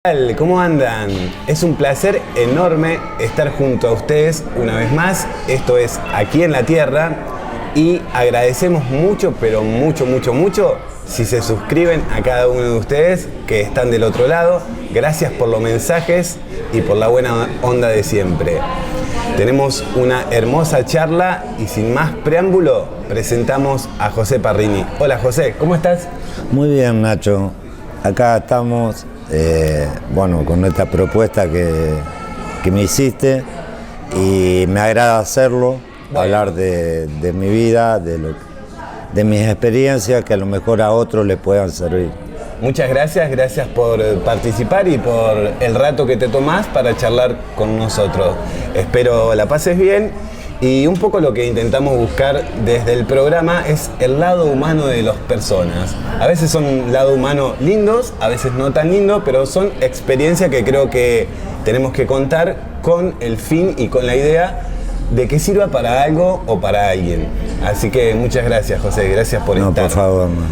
tal? ¿Cómo andan? Es un placer enorme estar junto a ustedes una vez más. Esto es Aquí en la Tierra y agradecemos mucho, pero mucho si se suscriben a cada uno de ustedes que están del otro lado. Gracias por los mensajes y por la buena onda de siempre. Tenemos una hermosa charla y sin más preámbulo presentamos a José Parrini. Hola José, ¿cómo estás? Muy bien, Nacho. Acá estamos, con esta propuesta que me hiciste y me agrada hacerlo, hablar de mi vida, de mis experiencias que a lo mejor a otros les puedan servir. Muchas gracias por participar y por el rato que te tomás para charlar con nosotros. Espero la pases bien y un poco lo que intentamos buscar desde el programa es el lado humano de las personas. A veces son lado humano lindos, a veces no tan lindos, pero son experiencias que creo que tenemos que contar con el fin y con la idea de que sirva para algo o para alguien. Así que muchas gracias, José, gracias por estar. No, por favor, man.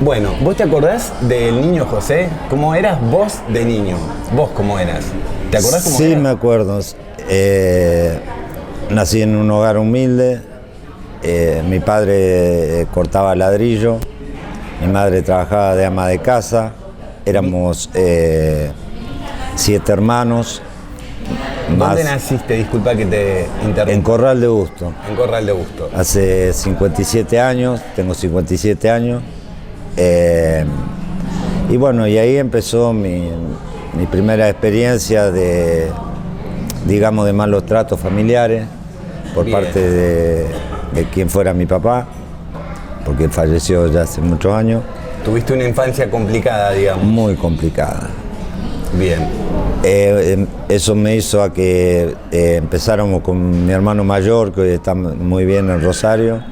Bueno, ¿vos te acordás del niño José? ¿Cómo eras vos de niño? ¿Vos cómo eras? ¿Te acordás cómo eras? Sí, me acuerdo. Nací en un hogar humilde. Mi padre cortaba ladrillo. Mi madre trabajaba de ama de casa. Éramos 7 hermanos. ¿Dónde naciste? Disculpa que te interrumpa. En Corral de Busto. En Corral de Busto. Hace 57 años, tengo 57 años. Y ahí empezó mi primera experiencia de malos tratos familiares por parte de quien fuera mi papá, porque falleció ya hace muchos años. Tuviste una infancia complicada, digamos. Muy complicada. Bien. Eso me hizo a que empezáramos con mi hermano mayor, que hoy está muy bien en Rosario.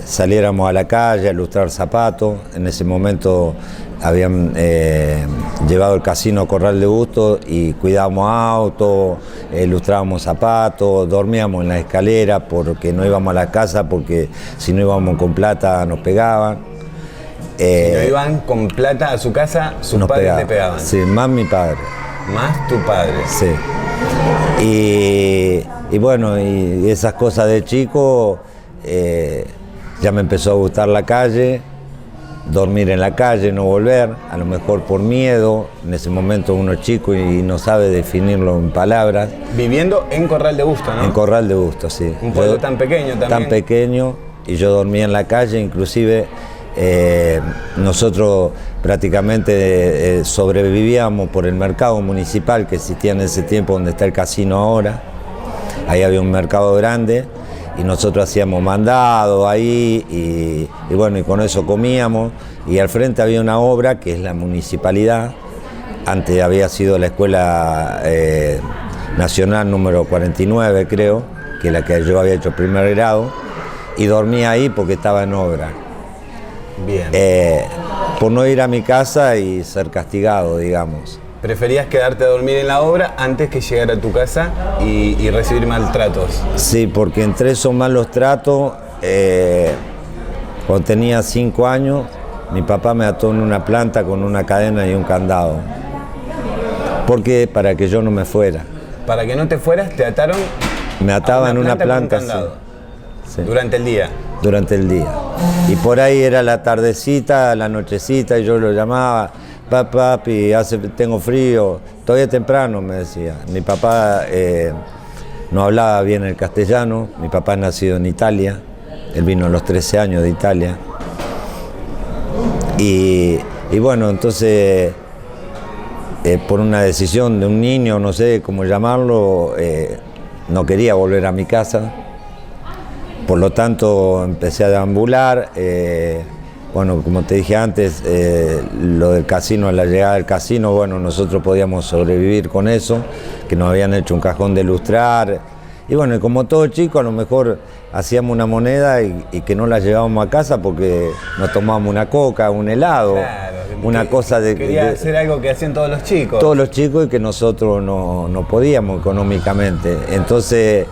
Saliéramos a la calle a lustrar zapatos. En ese momento habían llevado el casino a Corral de Busto y cuidábamos autos, lustrábamos zapatos, dormíamos en la escalera porque no íbamos a la casa, porque si no íbamos con plata nos pegaban. Si no iban con plata a su casa, sus padres te pegaban. Sí, más mi padre. Más tu padre. Sí. Y esas cosas de chico, ya me empezó a gustar la calle, dormir en la calle, no volver, a lo mejor por miedo. En ese momento uno es chico y no sabe definirlo en palabras. Viviendo en Corral de Busto, ¿no? En Corral de Busto, sí. Un pueblo tan pequeño también. Tan pequeño, y yo dormía en la calle, inclusive nosotros prácticamente sobrevivíamos por el mercado municipal que existía en ese tiempo, donde está el casino ahora. Ahí había un mercado grande y nosotros hacíamos mandado ahí y con eso comíamos. Y al frente había una obra que es la municipalidad. Antes había sido la escuela nacional número 49, creo, que es la que yo había hecho primer grado, y dormía ahí porque estaba en obra. Bien. Por no ir a mi casa y ser castigado, digamos. ¿Preferías quedarte a dormir en la obra antes que llegar a tu casa y recibir maltratos? Sí, porque entre esos malos tratos, cuando tenía 5 años, mi papá me ató en una planta con una cadena y un candado. Porque para que yo no me fuera. Para que no te fueras, te ataron. Me ataba en una planta, sí. Durante el día. Durante el día. Y por ahí era la tardecita, la nochecita, y yo lo llamaba: papi, tengo frío, todavía temprano, me decía. Mi papá no hablaba bien el castellano. Mi papá es nacido en Italia, él vino a los 13 años de Italia. Entonces, por una decisión de un niño, no sé cómo llamarlo, no quería volver a mi casa. Por lo tanto, empecé a deambular. Como te dije antes, lo del casino, la llegada del casino, nosotros podíamos sobrevivir con eso, que nos habían hecho un cajón de lustrar. Y como todo chico, a lo mejor hacíamos una moneda y que no la llevábamos a casa porque nos tomábamos una coca, un helado, claro, una cosa de... Quería hacer algo que hacían todos los chicos. Todos los chicos, y que nosotros no podíamos económicamente. Entonces,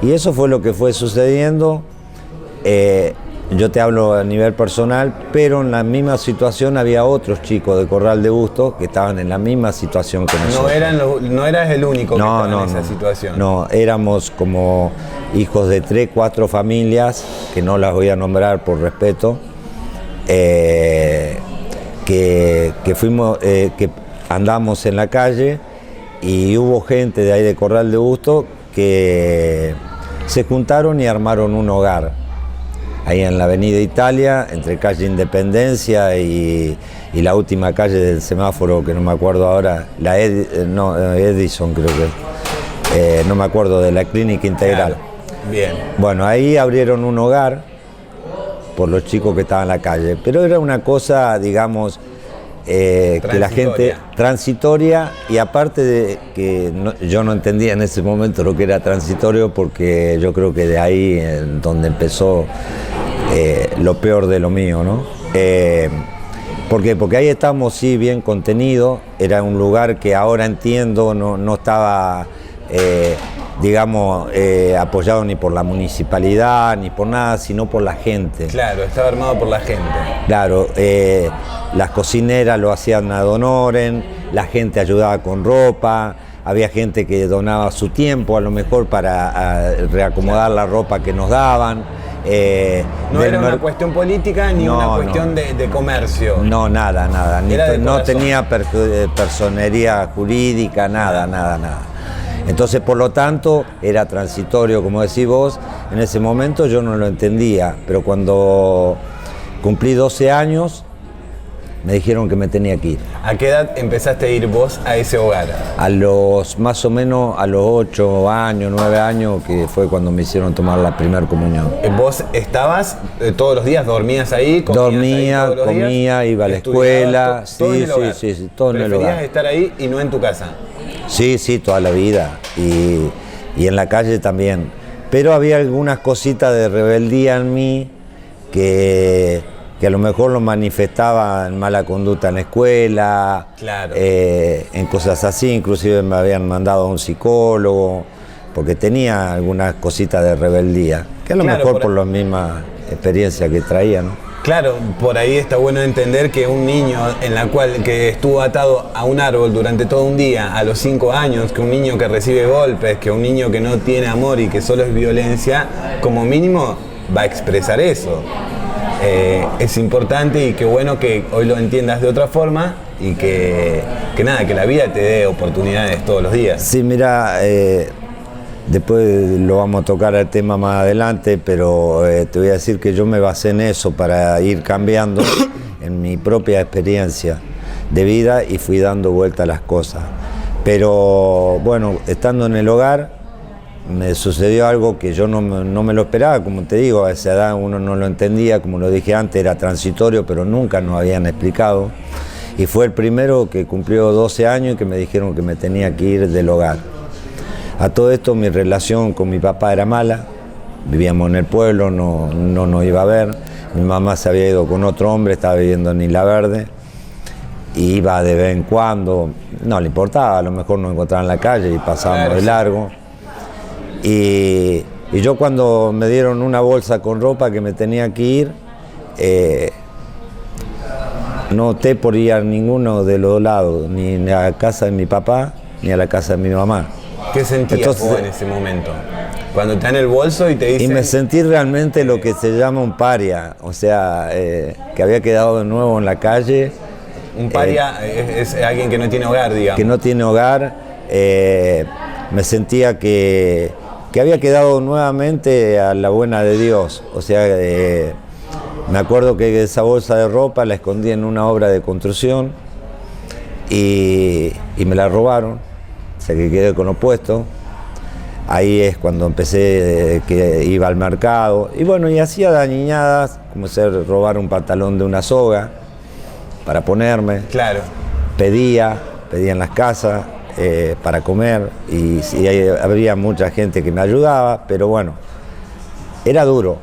y eso fue lo que fue sucediendo. yo te hablo a nivel personal, pero en la misma situación había otros chicos de Corral de Bustos que estaban en la misma situación que nosotros. No eras el único que estaba en esa situación. No, éramos como hijos de 3, 4 familias, que no las voy a nombrar por respeto, que andamos en la calle y hubo gente de ahí de Corral de Bustos que se juntaron y armaron un hogar ahí en la Avenida Italia, entre calle Independencia y la última calle del semáforo, que no me acuerdo ahora, Edison creo que, no me acuerdo, de la Clínica Integral. Claro. Bien. Bueno, ahí abrieron un hogar por los chicos que estaban en la calle, pero era una cosa, digamos, que la gente transitoria, y aparte de que yo no entendía en ese momento lo que era transitorio, porque yo creo que de ahí en donde empezó lo peor de lo mío, ¿no? ¿Por qué? Porque ahí estábamos sí bien contenidos, era un lugar que ahora entiendo no estaba digamos, apoyado ni por la municipalidad ni por nada, sino por la gente. Claro, estaba armado por la gente. Claro, las cocineras lo hacían ad honorem, la gente ayudaba con ropa, había gente que donaba su tiempo a lo mejor para reacomodar la ropa que nos daban. No era una cuestión política ni una cuestión de comercio. No, nada. No tenía personería jurídica, nada. Entonces, por lo tanto, era transitorio, como decís vos. En ese momento yo no lo entendía, pero cuando cumplí 12 años, me dijeron que me tenía que ir. ¿A qué edad empezaste a ir vos a ese hogar? Más o menos a los 8 años, 9 años, que fue cuando me hicieron tomar la primera comunión. ¿Vos estabas todos los días, dormías ahí? Dormía, comía, iba a la escuela. Todo en el hogar. Sí, todo en el hogar. ¿Preferías estar ahí y no en tu casa? Sí, toda la vida. Y en la calle también. Pero había algunas cositas de rebeldía en mí que a lo mejor lo manifestaba en mala conducta en la escuela, claro. En cosas así. Inclusive me habían mandado a un psicólogo, porque tenía algunas cositas de rebeldía, que a lo mejor por la misma experiencia que traía, ¿no? Claro, por ahí está bueno entender que un niño que estuvo atado a un árbol durante todo un día, a los 5 años, que un niño que recibe golpes, que un niño que no tiene amor y que solo es violencia, como mínimo va a expresar eso. Es importante y qué bueno que hoy lo entiendas de otra forma y que la vida te dé oportunidades todos los días. Sí, mira, después lo vamos a tocar el tema más adelante, pero te voy a decir que yo me basé en eso para ir cambiando en mi propia experiencia de vida y fui dando vuelta a las cosas. Pero bueno, estando en el hogar, me sucedió algo que yo no me lo esperaba, como te digo, a esa edad uno no lo entendía, como lo dije antes, era transitorio, pero nunca nos habían explicado. Y fue el primero que cumplió 12 años y que me dijeron que me tenía que ir del hogar. A todo esto mi relación con mi papá era mala, vivíamos en el pueblo, no nos iba a ver, mi mamá se había ido con otro hombre, estaba viviendo en Isla Verde, y iba de vez en cuando, no le importaba, a lo mejor nos encontraba en la calle y pasábamos de largo. Y yo cuando me dieron una bolsa con ropa que me tenía que ir, no opté por ir a ninguno de los lados, ni a la casa de mi papá, ni a la casa de mi mamá. ¿Qué sentías vos en ese momento? Cuando te dan el bolso y te dicen... Y me sentí realmente lo que se llama un paria, o sea, que había quedado de nuevo en la calle. Un paria es alguien que no tiene hogar, digamos. Que no tiene hogar. Me sentía que había quedado nuevamente a la buena de Dios. O sea, me acuerdo que esa bolsa de ropa la escondí en una obra de construcción y me la robaron. O sea, que quedé con lo puesto. Ahí es cuando empecé, que iba al mercado. Y bueno, y hacía dañiñadas, como ser robar un pantalón de una soga para ponerme. Claro. Pedía en las casas para comer y habría mucha gente que me ayudaba, pero bueno, era duro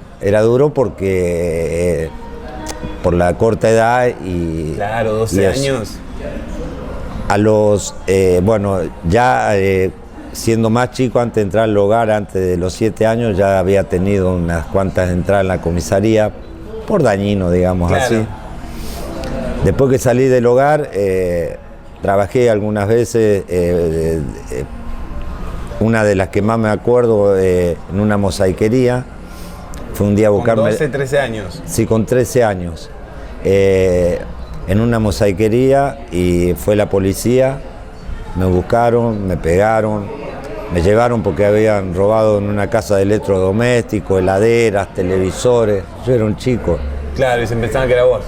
porque por la corta edad y... Claro, 12 años. A los, bueno, ya siendo más chico, antes de entrar al hogar, antes de los 7 años, ya había tenido unas cuantas entradas en la comisaría por dañino, digamos, Claro. así. Después que salí del hogar, trabajé algunas veces, una de las que más me acuerdo, en una mosaiquería. Fue un día a buscarme... Con 12, 13 años. Sí, con 13 años. En una mosaiquería, y fue la policía, me buscaron, me pegaron, me llevaron porque habían robado en una casa de electrodomésticos, heladeras, televisores. Yo era un chico. Claro, y se pensaban que era vos.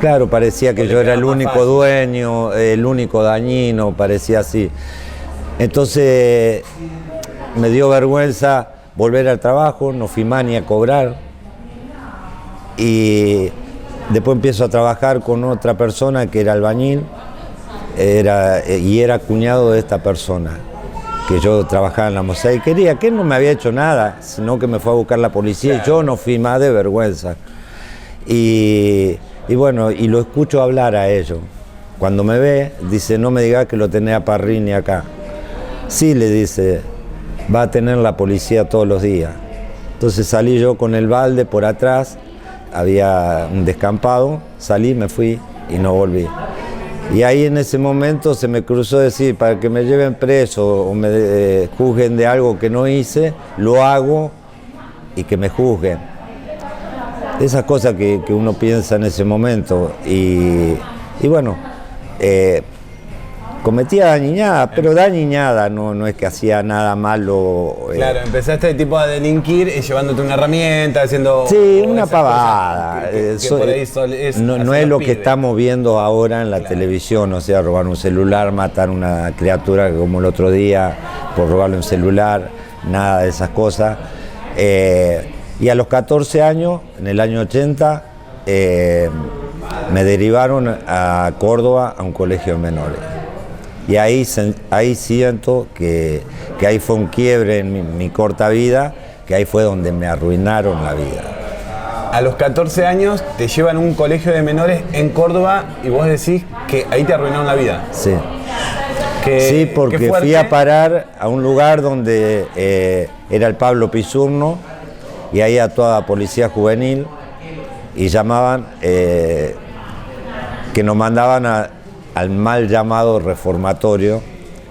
Claro, parecía que Porque yo era era el más único fácil. dueño, el único dañino, parecía así. Entonces me dio vergüenza volver al trabajo, no fui más ni a cobrar. Y después empiezo a trabajar con otra persona que era albañil, y era cuñado de esta persona, que yo trabajaba en la mosaiquería, que él no me había hecho nada, sino que me fue a buscar la policía. Claro. Y yo no fui más de vergüenza. Y bueno, y lo escucho hablar a ellos. Cuando me ve, dice, no me digas que lo tenés a Parrini acá. Sí, le dice, va a tener la policía todos los días. Entonces salí yo con el balde por atrás, había un descampado, salí, me fui y no volví. Y ahí en ese momento se me cruzó decir, para que me lleven preso o me juzguen de algo que no hice, lo hago y que me juzguen. Esas cosas que uno piensa en ese momento. Y bueno, cometía dañiñada, pero dañiñada, no es que hacía nada malo. Claro, empezaste tipo a delinquir y llevándote una herramienta, haciendo... Sí, o una esas pavada. cosas que por ahí No hacen es los lo que pibes. estamos viendo ahora en la Claro. televisión, o sea, robar un celular, matar a una criatura como el otro día por robarle un celular, nada de esas cosas. Y a los 14 años, en el año 80, me derivaron a Córdoba a un colegio de menores. Y ahí siento que ahí fue un quiebre en mi corta vida, que ahí fue donde me arruinaron la vida. A los 14 años te llevan a un colegio de menores en Córdoba y vos decís que ahí te arruinaron la vida. Sí. Qué Sí, porque fui fuerte. a parar a un lugar donde era el Pablo Pisurno, y ahí actuaba Policía Juvenil, y llamaban, que nos mandaban al mal llamado reformatorio,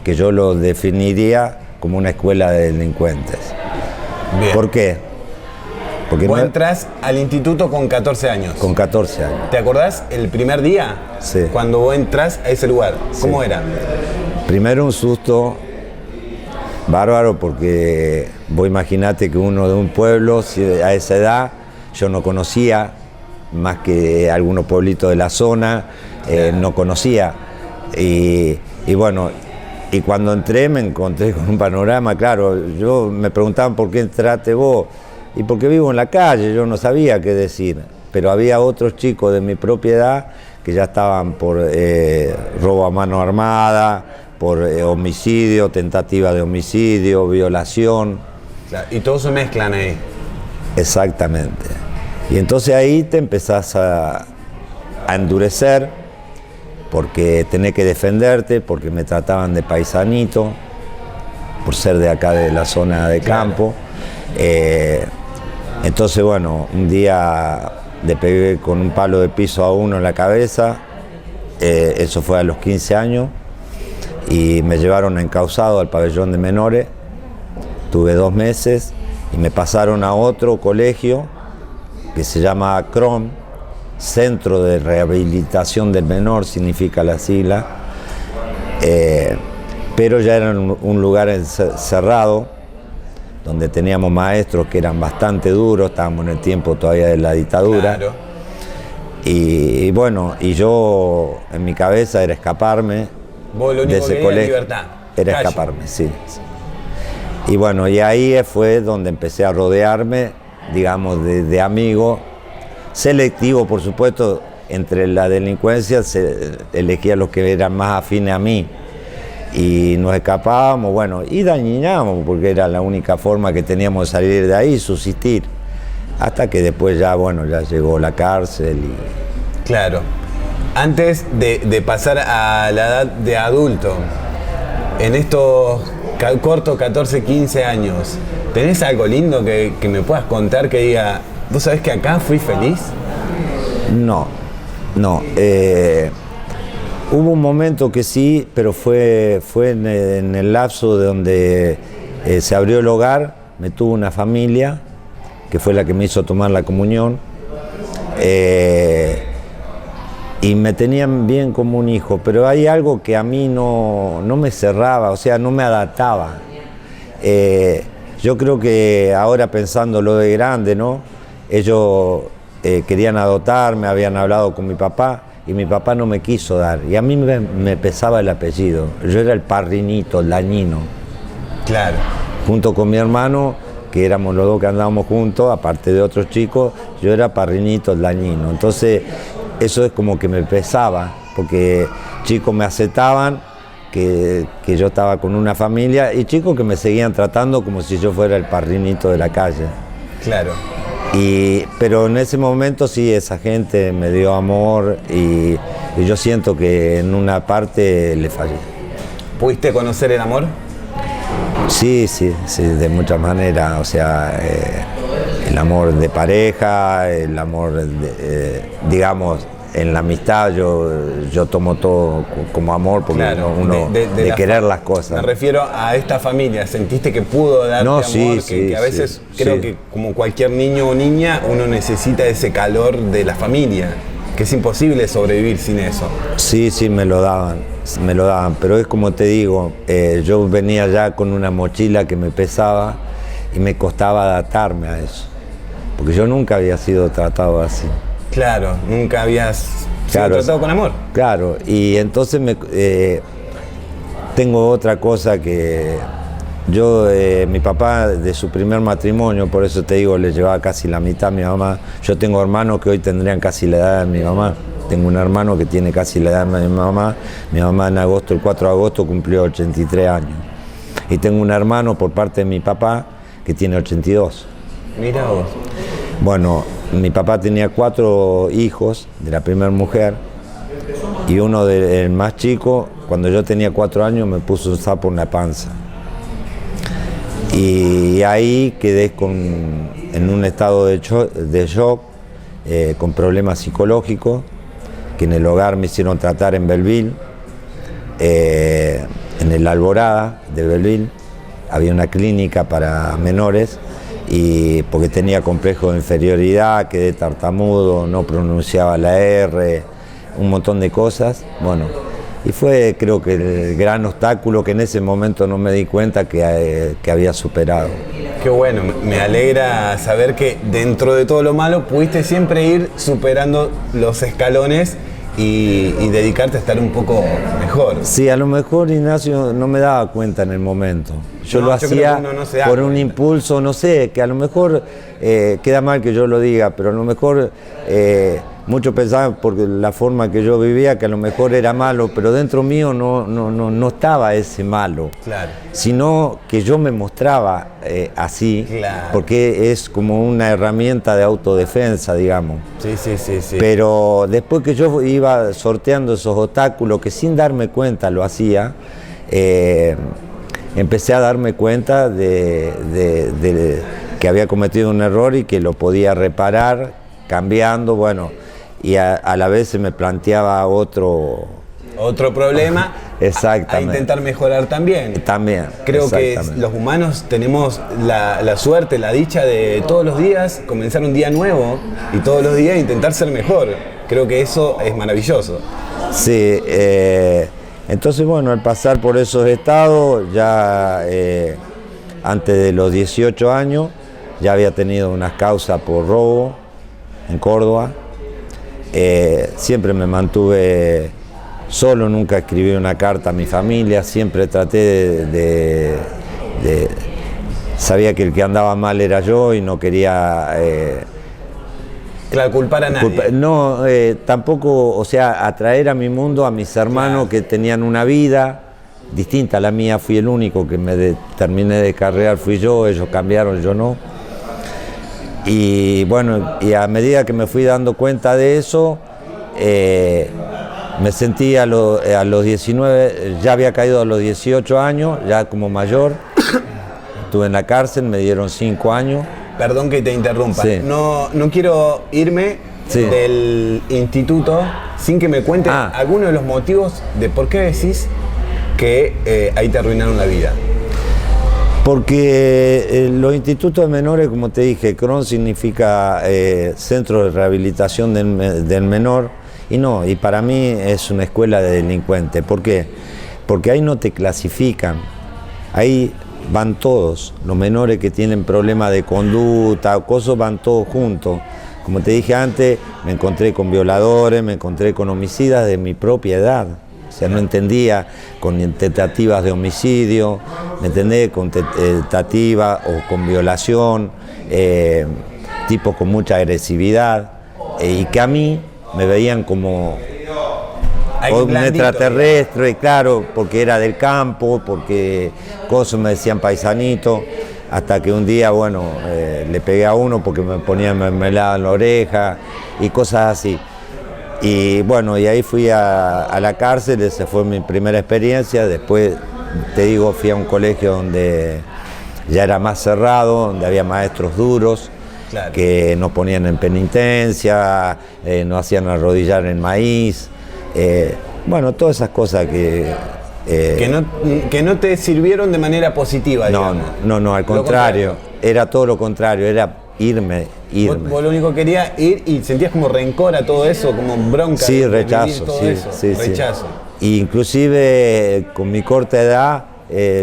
que yo lo definiría como una escuela de delincuentes. Bien. ¿Por qué? Porque Vos no- entrás al instituto con 14 años. con 14 años. ¿Te acordás el primer día? Sí. Cuando vos entrás a ese lugar. ¿Cómo Sí. era? Primero un susto bárbaro, porque vos imaginate que uno de un pueblo, si a esa edad, yo no conocía más que algunos pueblitos de la zona, no conocía. Y bueno, y cuando entré me encontré con un panorama, claro, me preguntaban por qué entraste vos, y porque vivo en la calle, yo no sabía qué decir, pero había otros chicos de mi propiedad que ya estaban por robo a mano armada, por homicidio, tentativa de homicidio, violación. Claro, y todos se mezclan ahí. Exactamente. Y entonces ahí te empezás a endurecer, porque tenés que defenderte, porque me trataban de paisanito, por ser de acá de la zona de campo. Entonces, bueno, un día le pegué con un palo de piso a uno en la cabeza, eso fue a los 15 años, y me llevaron encausado al pabellón de menores. Tuve 2 meses y me pasaron a otro colegio que se llama CROM, Centro de Rehabilitación del Menor, significa la sigla, pero ya era un lugar cerrado, donde teníamos maestros que eran bastante duros, estábamos en el tiempo todavía de la dictadura. Claro. Y bueno, y yo en mi cabeza era escaparme Vos lo de único ese que querías colegio. libertad. Era Calle. escaparme, sí. Y bueno, y ahí fue donde empecé a rodearme, digamos, de amigos, selectivo, por supuesto. Entre la delincuencia elegía los que eran más afines a mí, y nos escapábamos, bueno, y dañinábamos, porque era la única forma que teníamos de salir de ahí, subsistir, hasta que después ya, bueno, ya llegó la cárcel y... Claro. Antes de pasar a la edad de adulto, en estos cortos 14, 15 años, ¿tenés algo lindo que me puedas contar que diga, ¿Vos sabés que acá fui feliz? No. Hubo un momento que sí, pero fue en el lapso de donde se abrió el hogar, me tuvo una familia, que fue la que me hizo tomar la comunión, y me tenían bien como un hijo, pero hay algo que a mí no me cerraba, o sea, no me adaptaba. Yo creo que ahora pensándolo de grande, ¿no? Ellos querían adoptarme, habían hablado con mi papá y mi papá no me quiso dar. Y a mí me pesaba el apellido. Yo era el parrinito, el dañino. Claro. Junto con mi hermano, que éramos los dos que andábamos juntos, aparte de otros chicos, yo era parrinito, el dañino. Entonces, eso es como que me pesaba, porque chicos me aceptaban que yo estaba con una familia y chicos que me seguían tratando como si yo fuera el parrinito de la calle. Claro. Pero en ese momento sí, esa gente me dio amor y yo siento que en una parte le fallé. ¿Pudiste conocer el amor? Sí, de muchas maneras. O sea, el amor de pareja, el amor, digamos, en la amistad yo tomo todo como amor, porque claro, uno de querer las cosas. Me refiero a esta familia, ¿sentiste que pudo darte amor? Que a veces creo que como cualquier niño o niña, uno necesita ese calor de la familia, que es imposible sobrevivir sin eso. Sí, me lo daban, pero es como te digo, yo venía ya con una mochila que me pesaba y me costaba adaptarme a eso, porque yo nunca había sido tratado así. Claro, nunca habías sido tratado con amor. Claro, y entonces tengo otra cosa que yo, mi papá de su primer matrimonio, por eso te digo, le llevaba casi la mitad a mi mamá. Yo tengo hermanos que hoy tendrían casi la edad de mi mamá. Tengo un hermano que tiene casi la edad de mi mamá. Mi mamá en agosto, el 4 de agosto, cumplió 83 años. Y tengo un hermano por parte de mi papá que tiene 82. Mira vos. Bueno, mi papá tenía 4 hijos de la primera mujer y uno del más chico, cuando yo tenía 4 años, me puso un sapo en la panza. Y ahí quedé en un estado de shock, con problemas psicológicos, que en el hogar me hicieron tratar en Belleville, en el Alborada de Belleville. Había una clínica para menores, y porque tenía complejo de inferioridad, quedé tartamudo, no pronunciaba la R, un montón de cosas. Bueno, y fue, creo que, el gran obstáculo que en ese momento no me di cuenta que había superado. Qué bueno, me alegra saber que dentro de todo lo malo pudiste siempre ir superando los escalones y dedicarte a estar un poco mejor. Sí, a lo mejor, Ignacio, no me daba cuenta en el momento. Yo lo hacía por un impulso, no sé, que a lo mejor queda mal que yo lo diga, pero a lo mejor muchos pensaban por la forma que yo vivía que a lo mejor era malo, pero dentro mío no estaba ese malo, claro, sino que yo me mostraba así, claro, porque es como una herramienta de autodefensa, digamos. Sí. Pero después que yo iba sorteando esos obstáculos, que sin darme cuenta lo hacía, empecé a darme cuenta de que había cometido un error y que lo podía reparar cambiando, bueno, y a la vez se me planteaba otro problema. Exactamente. A intentar mejorar también. También. Creo que los humanos tenemos la suerte, la dicha de todos los días comenzar un día nuevo y todos los días intentar ser mejor. Creo que eso es maravilloso. Sí, entonces bueno, al pasar por esos estados, ya antes de los 18 años, ya había tenido unas causas por robo en Córdoba. Siempre me mantuve solo, nunca escribí una carta a mi familia, siempre traté sabía que el que andaba mal era yo y no quería culpar a nadie. No, tampoco, o sea, atraer a mi mundo a mis hermanos, claro, que tenían una vida distinta a la mía. Fui el único que terminé de carrear, fui yo, ellos cambiaron, yo no. Y bueno, y a medida que me fui dando cuenta de eso, me sentí a los 19, ya había caído a los 18 años, ya como mayor. Estuve en la cárcel, me dieron 5 años Perdón que te interrumpa. Sí. No quiero irme del instituto sin que me cuentes algunos de los motivos de por qué decís que ahí te arruinaron la vida. Porque los institutos de menores, como te dije, CRON significa Centro de Rehabilitación del Menor, y para mí es una escuela de delincuentes. ¿Por qué? Porque ahí no te clasifican, ahí van todos, los menores que tienen problemas de conducta, cosas, van todos juntos. Como te dije antes, me encontré con violadores, me encontré con homicidas de mi propia edad. O sea, no entendía, con tentativas de homicidio, ¿me entendés? Con tentativa o con violación, tipos con mucha agresividad, y que a mí me veían como un extraterrestre, claro, porque era del campo, porque cosas me decían paisanito, hasta que un día, bueno, le pegué a uno porque me ponía mermelada en la oreja y cosas así. Y bueno, y ahí fui a la cárcel, esa fue mi primera experiencia. Después, te digo, fui a un colegio donde ya era más cerrado, donde había maestros duros, claro, que nos ponían en penitencia, nos hacían arrodillar en maíz, bueno, todas esas cosas que no te sirvieron de manera positiva, digamos. No, al contrario, era todo lo contrario, era irme. Vos lo único que querías ir y sentías como rencor a todo eso, como bronca. Sí, rechazo, rechazo. Y inclusive con mi corta edad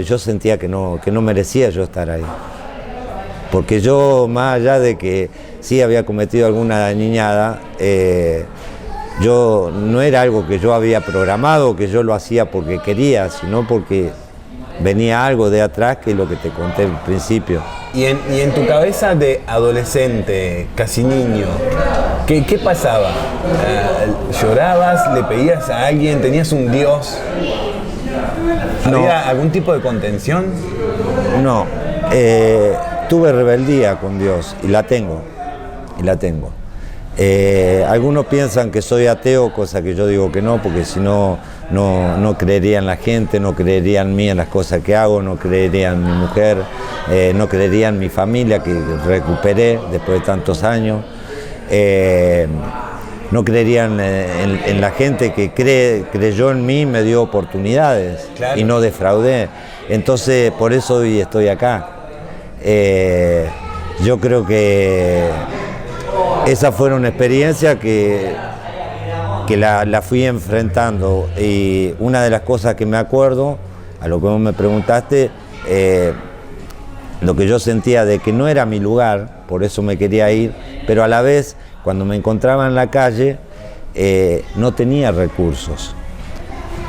yo sentía que no merecía yo estar ahí. Porque yo, más allá de que sí había cometido alguna dañada, yo no era algo que yo había programado, que yo lo hacía porque quería, sino porque venía algo de atrás, que es lo que te conté al principio. Y en tu cabeza de adolescente, casi niño, ¿qué pasaba? ¿Llorabas? ¿Le pedías a alguien? ¿Tenías un Dios? ¿Había algún tipo de contención? No, tuve rebeldía con Dios y la tengo. Algunos piensan que soy ateo, cosa que yo digo que no, porque si no, no creería en la gente, no creería en mí, en las cosas que hago, no creería en mi mujer, no creería en mi familia que recuperé después de tantos años, no creería en la gente que creyó en mí, me dio oportunidades, claro, y no defraudé. Entonces, por eso hoy estoy acá. Yo creo que esa fue una experiencia que la fui enfrentando, y una de las cosas que me acuerdo, a lo que vos me preguntaste, lo que yo sentía de que no era mi lugar, por eso me quería ir, pero a la vez, cuando me encontraba en la calle, no tenía recursos.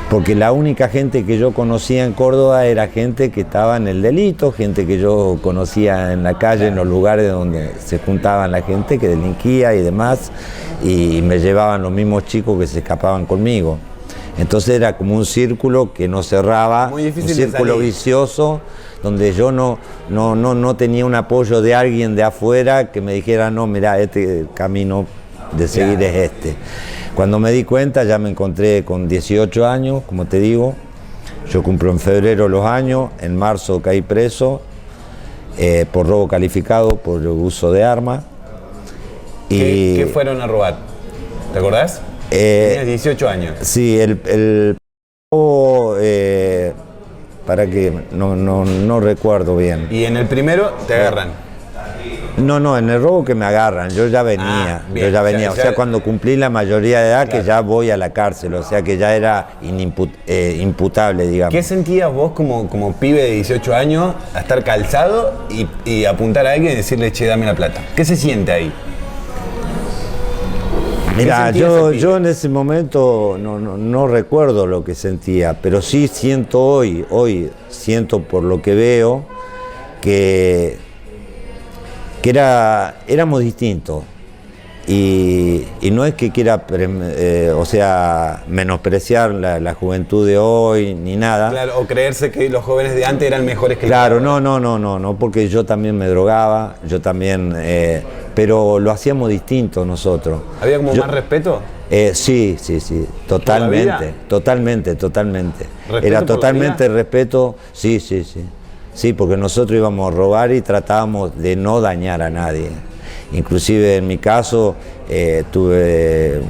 Porque la única gente que yo conocía en Córdoba era gente que estaba en el delito, gente que yo conocía en la calle, en los lugares donde se juntaban la gente que delinquía y demás, y me llevaban los mismos chicos que se escapaban conmigo. Entonces era como un círculo que no cerraba, un círculo vicioso, donde yo no tenía un apoyo de alguien de afuera que me dijera, no, mira, este camino de seguir es este. Cuando me di cuenta, ya me encontré con 18 años, como te digo. Yo cumplo en febrero los años, en marzo caí preso por robo calificado, por el uso de armas. ¿Qué fueron a robar? ¿Te acordás? Tenías 18 años. Sí, el robo, para que no recuerdo bien. ¿Y en el primero te agarran? No, en el robo que me agarran, yo ya venía, o sea, cuando cumplí la mayoría de edad, claro, que ya voy a la cárcel, o sea, que ya era imputable, digamos. ¿Qué sentías vos como pibe de 18 años a estar calzado y apuntar a alguien y decirle, che, dame la plata? ¿Qué se siente ahí? Mira, yo en ese momento no recuerdo lo que sentía, pero sí siento hoy siento por lo que veo que éramos distintos, y no es que quiera menospreciar la juventud de hoy ni nada. Claro, o creerse que los jóvenes de antes eran mejores que claro, no, porque yo también me drogaba, yo también, pero lo hacíamos distinto nosotros. ¿Había como más respeto? Sí, totalmente. ¿Respeto Era totalmente respeto, sí. Sí, porque nosotros íbamos a robar y tratábamos de no dañar a nadie. Inclusive en mi caso tuve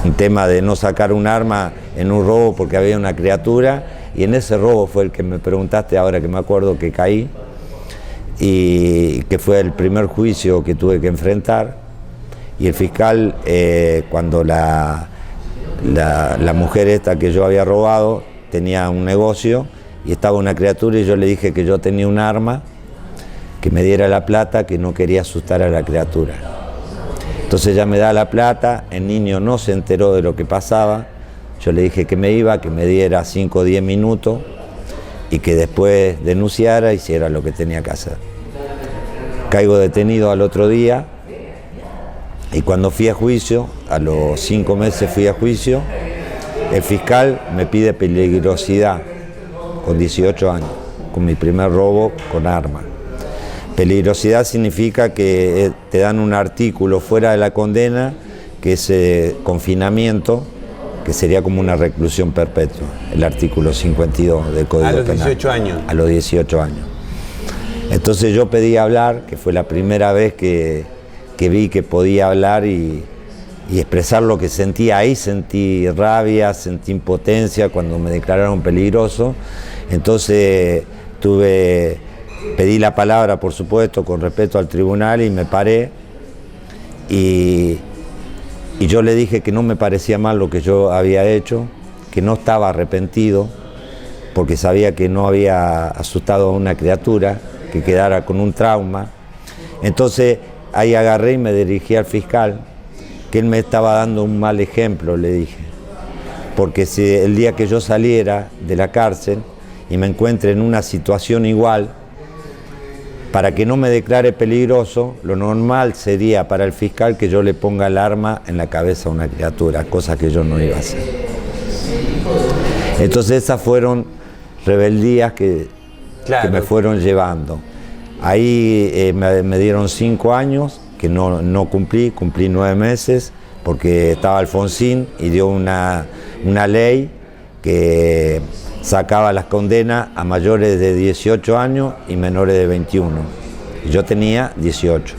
un tema de no sacar un arma en un robo porque había una criatura, y en ese robo fue el que me preguntaste ahora que me acuerdo que caí, y que fue el primer juicio que tuve que enfrentar. Y el fiscal, cuando la mujer esta que yo había robado tenía un negocio y estaba una criatura, y yo le dije que yo tenía un arma, que me diera la plata, que no quería asustar a la criatura. Entonces ella me da la plata, el niño no se enteró de lo que pasaba, yo le dije que me iba, que me diera 5 o 10 minutos y que después denunciara, hiciera lo que tenía que hacer. Caigo detenido al otro día, y cuando fui a juicio, a los 5 meses fui a juicio, el fiscal me pide peligrosidad con 18 años, con mi primer robo con arma. Peligrosidad significa que te dan un artículo fuera de la condena, que es confinamiento, que sería como una reclusión perpetua, el artículo 52 del Código Penal. A los 18 años. A los 18 años. Entonces yo pedí hablar, que fue la primera vez que vi que podía hablar y expresar lo que sentía. Ahí sentí rabia, sentí impotencia cuando me declararon peligroso. Entonces pedí la palabra, por supuesto, con respeto al tribunal, y me paré y yo le dije que no me parecía mal lo que yo había hecho, que no estaba arrepentido porque sabía que no había asustado a una criatura que quedara con un trauma. Entonces ahí agarré y me dirigí al fiscal, que él me estaba dando un mal ejemplo, le dije, porque si el día que yo saliera de la cárcel y me encuentre en una situación igual, para que no me declare peligroso, lo normal sería para el fiscal que yo le ponga el arma en la cabeza a una criatura, cosa que yo no iba a hacer. Entonces esas fueron rebeldías que me fueron llevando. Ahí me dieron 5 años, que no cumplí 9 meses, porque estaba Alfonsín y dio una ley que sacaba las condenas a mayores de 18 años y menores de 21. Yo tenía 18.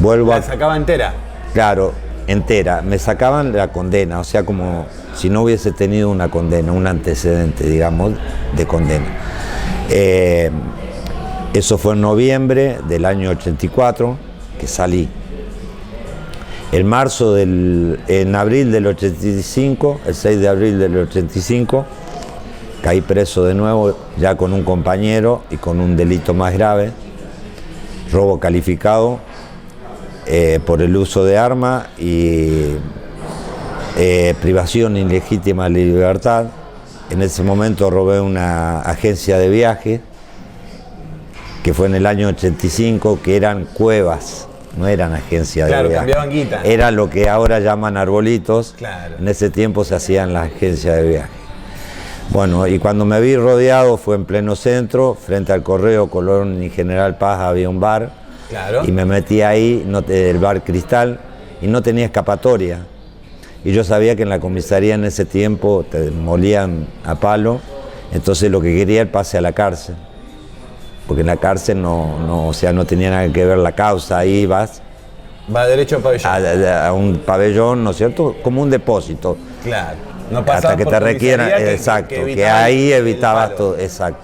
¿La sacaba entera? Claro, entera. Me sacaban la condena, o sea, como si no hubiese tenido una condena, un antecedente, digamos, de condena. Eso fue en noviembre del año 84, que salí. En abril del 85, el 6 de abril del 85, caí preso de nuevo, ya con un compañero y con un delito más grave, robo calificado por el uso de arma y privación ilegítima de libertad. En ese momento robé una agencia de viaje, que fue en el año 85, que eran cuevas, no eran agencias de viaje. Claro, cambiaban guita. Era lo que ahora llaman arbolitos. Claro. En ese tiempo se hacían las agencias de viaje. Bueno, y cuando me vi rodeado fue en pleno centro, frente al Correo Colón y General Paz había un bar. Claro. Y me metí ahí, el bar Cristal, y no tenía escapatoria. Y yo sabía que en la comisaría en ese tiempo te molían a palo, entonces lo que quería era el pase a la cárcel. Porque en la cárcel no tenía nada que ver la causa, ahí vas. Va derecho al pabellón. A un pabellón, ¿no es cierto? Como un depósito. Claro. No hasta que te requieran, exacto, que ahí evitabas todo, exacto.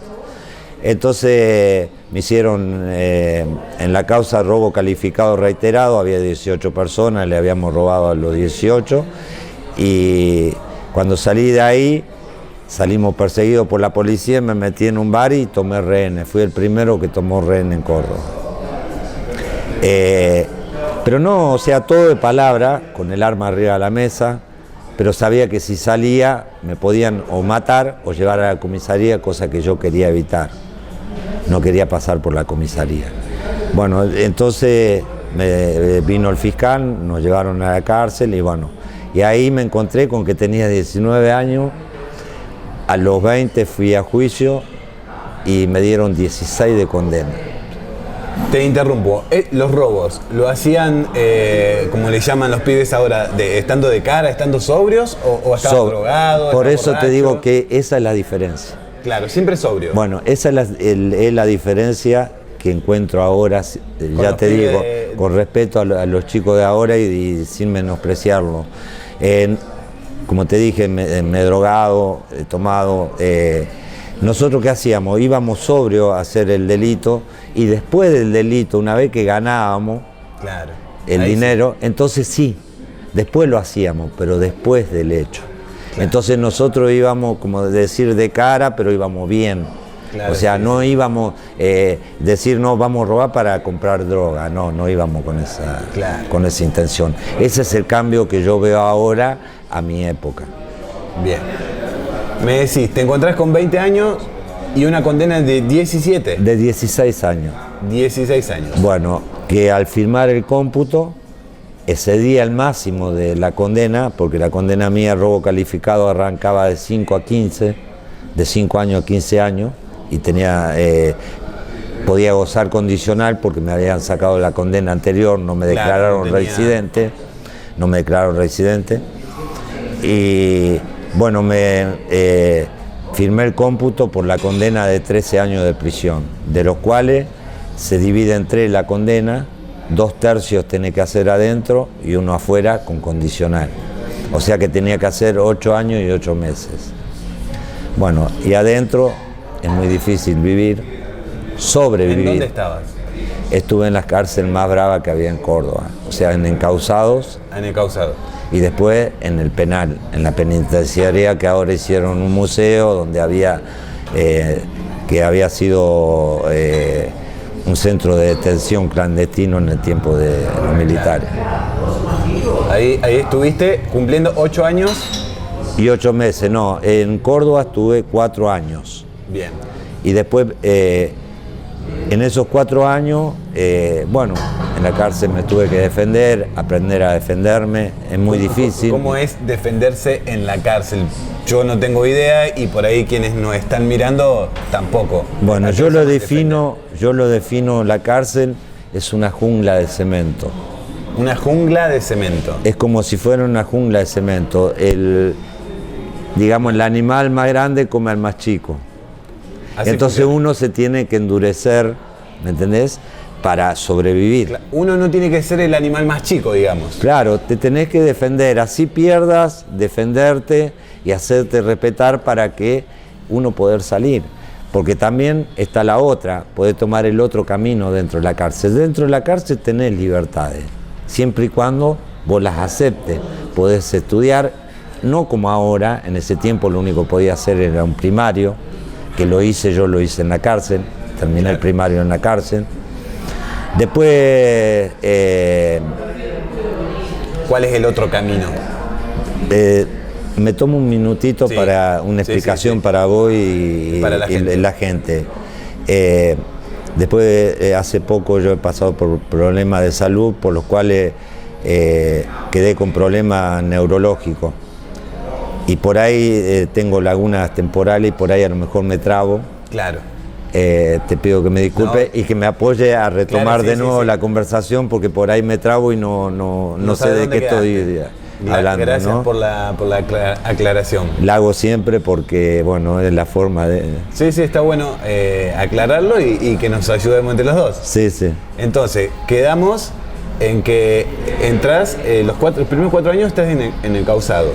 Entonces me hicieron en la causa robo calificado reiterado, había 18 personas, le habíamos robado a los 18, y cuando salí de ahí salimos perseguidos por la policía, me metí en un bar y tomé rehenes, fui el primero que tomó rehén en Córdoba. Pero no, o sea, todo de palabra, con el arma arriba de la mesa, pero sabía que si salía me podían o matar o llevar a la comisaría, cosa que yo quería evitar. No quería pasar por la comisaría. Bueno, entonces vino el fiscal, nos llevaron a la cárcel y bueno, y ahí me encontré con que tenía 19 años, a los 20 fui a juicio y me dieron 16 de condena. Te interrumpo. Los robos, ¿lo hacían, como le llaman los pibes ahora, estando de cara, estando sobrios o estaban drogados? Por eso te digo que esa es la diferencia. Claro, siempre sobrio. Bueno, esa es la diferencia que encuentro ahora, ya te digo, con respeto a los chicos de ahora y sin menospreciarlo. Como te dije, me he drogado, he tomado. Nosotros, ¿qué hacíamos? Íbamos sobrio a hacer el delito y después del delito, una vez que ganábamos el dinero, entonces sí, después lo hacíamos, pero después del hecho. Claro. Entonces nosotros íbamos, como decir, de cara, pero íbamos bien. Claro, o sea, no íbamos decir, no, vamos a robar para comprar droga. No íbamos con esa intención. Ese es el cambio que yo veo ahora a mi época. Bien. Me decís, te encontrás con 20 años y una condena de 17. De 16 años. 16 años. Bueno, que al firmar el cómputo excedía el máximo de la condena, porque la condena mía, robo calificado, arrancaba de 5 a 15, de 5 años a 15 años, y podía gozar condicional porque me habían sacado la condena anterior, no me declararon residente, y bueno, firmé el cómputo por la condena de 13 años de prisión, de los cuales se divide en 3 la condena, 2/3 tenía que hacer adentro y 1 afuera con condicional. O sea que tenía que hacer 8 años y 8 meses. Bueno, y adentro es muy difícil vivir, sobrevivir. ¿En dónde estabas? Estuve en las cárceles más bravas que había en Córdoba, o sea, en Encausados. En Encausados. Y después en el penal, en la penitenciaría, que ahora hicieron un museo donde que había sido un centro de detención clandestino en el tiempo de los militares. Ahí estuviste cumpliendo 8 años. Y 8 meses, no. En Córdoba estuve 4 años. Bien. Y después, en esos 4 años, bueno, en la cárcel me tuve que defender, aprender a defenderme, es muy difícil. ¿Cómo es defenderse en la cárcel? Yo no tengo idea y por ahí quienes nos están mirando tampoco. Bueno, yo lo defino, la cárcel es una jungla de cemento. Una jungla de cemento. Es como si fuera una jungla de cemento. Digamos, el animal más grande come al más chico. Así entonces funciona. Uno se tiene que endurecer, ¿me entendés?, para sobrevivir. Uno no tiene que ser el animal más chico, digamos. Claro, te tenés que defender, así pierdas, defenderte y hacerte respetar para que uno poder salir. Porque también está la otra, podés tomar el otro camino dentro de la cárcel. Dentro de la cárcel tenés libertades, siempre y cuando vos las aceptes. Podés estudiar, no como ahora, en ese tiempo lo único que podía hacer era un primario, que yo lo hice en la cárcel, terminé el primario en la cárcel. Después... ¿Cuál es el otro camino? Me tomo un minutito para una explicación para vos y para la gente. Después, hace poco yo he pasado por problemas de salud por los cuales quedé con problemas neurológicos. Y por ahí tengo lagunas temporales y por ahí a lo mejor me trabo. Claro. Te pido que me disculpe y que me apoye a retomar de nuevo la conversación porque por ahí me trabo y no sé de qué estoy hablando. Gracias, ¿no? por la aclaración. La hago siempre porque, bueno, es la forma de... Sí, está bueno aclararlo y que nos ayudemos entre los dos. Sí. Entonces, quedamos en que entras, los primeros 4 años estás en Encausado.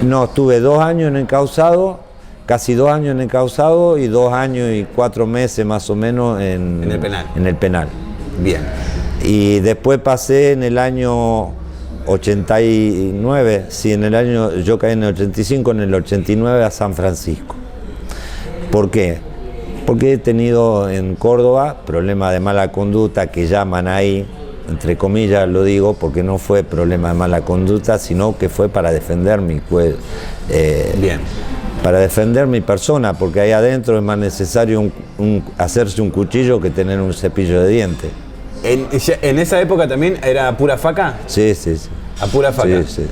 No, estuve 2 años en Encausado, casi 2 años en Encausado y 2 años y 4 meses más o menos en el penal. En el penal. Bien. Y después pasé en el año 89, yo caí en el 85, en el 89 a San Francisco. ¿Por qué? Porque he tenido en Córdoba problemas de mala conducta que llaman ahí, entre comillas lo digo, porque no fue problema de mala conducta, sino que fue para defender Bien. Para defender mi persona, porque ahí adentro es más necesario hacerse un cuchillo que tener un cepillo de dientes. ¿En esa época también era pura faca? Sí. ¿A pura faca? Sí.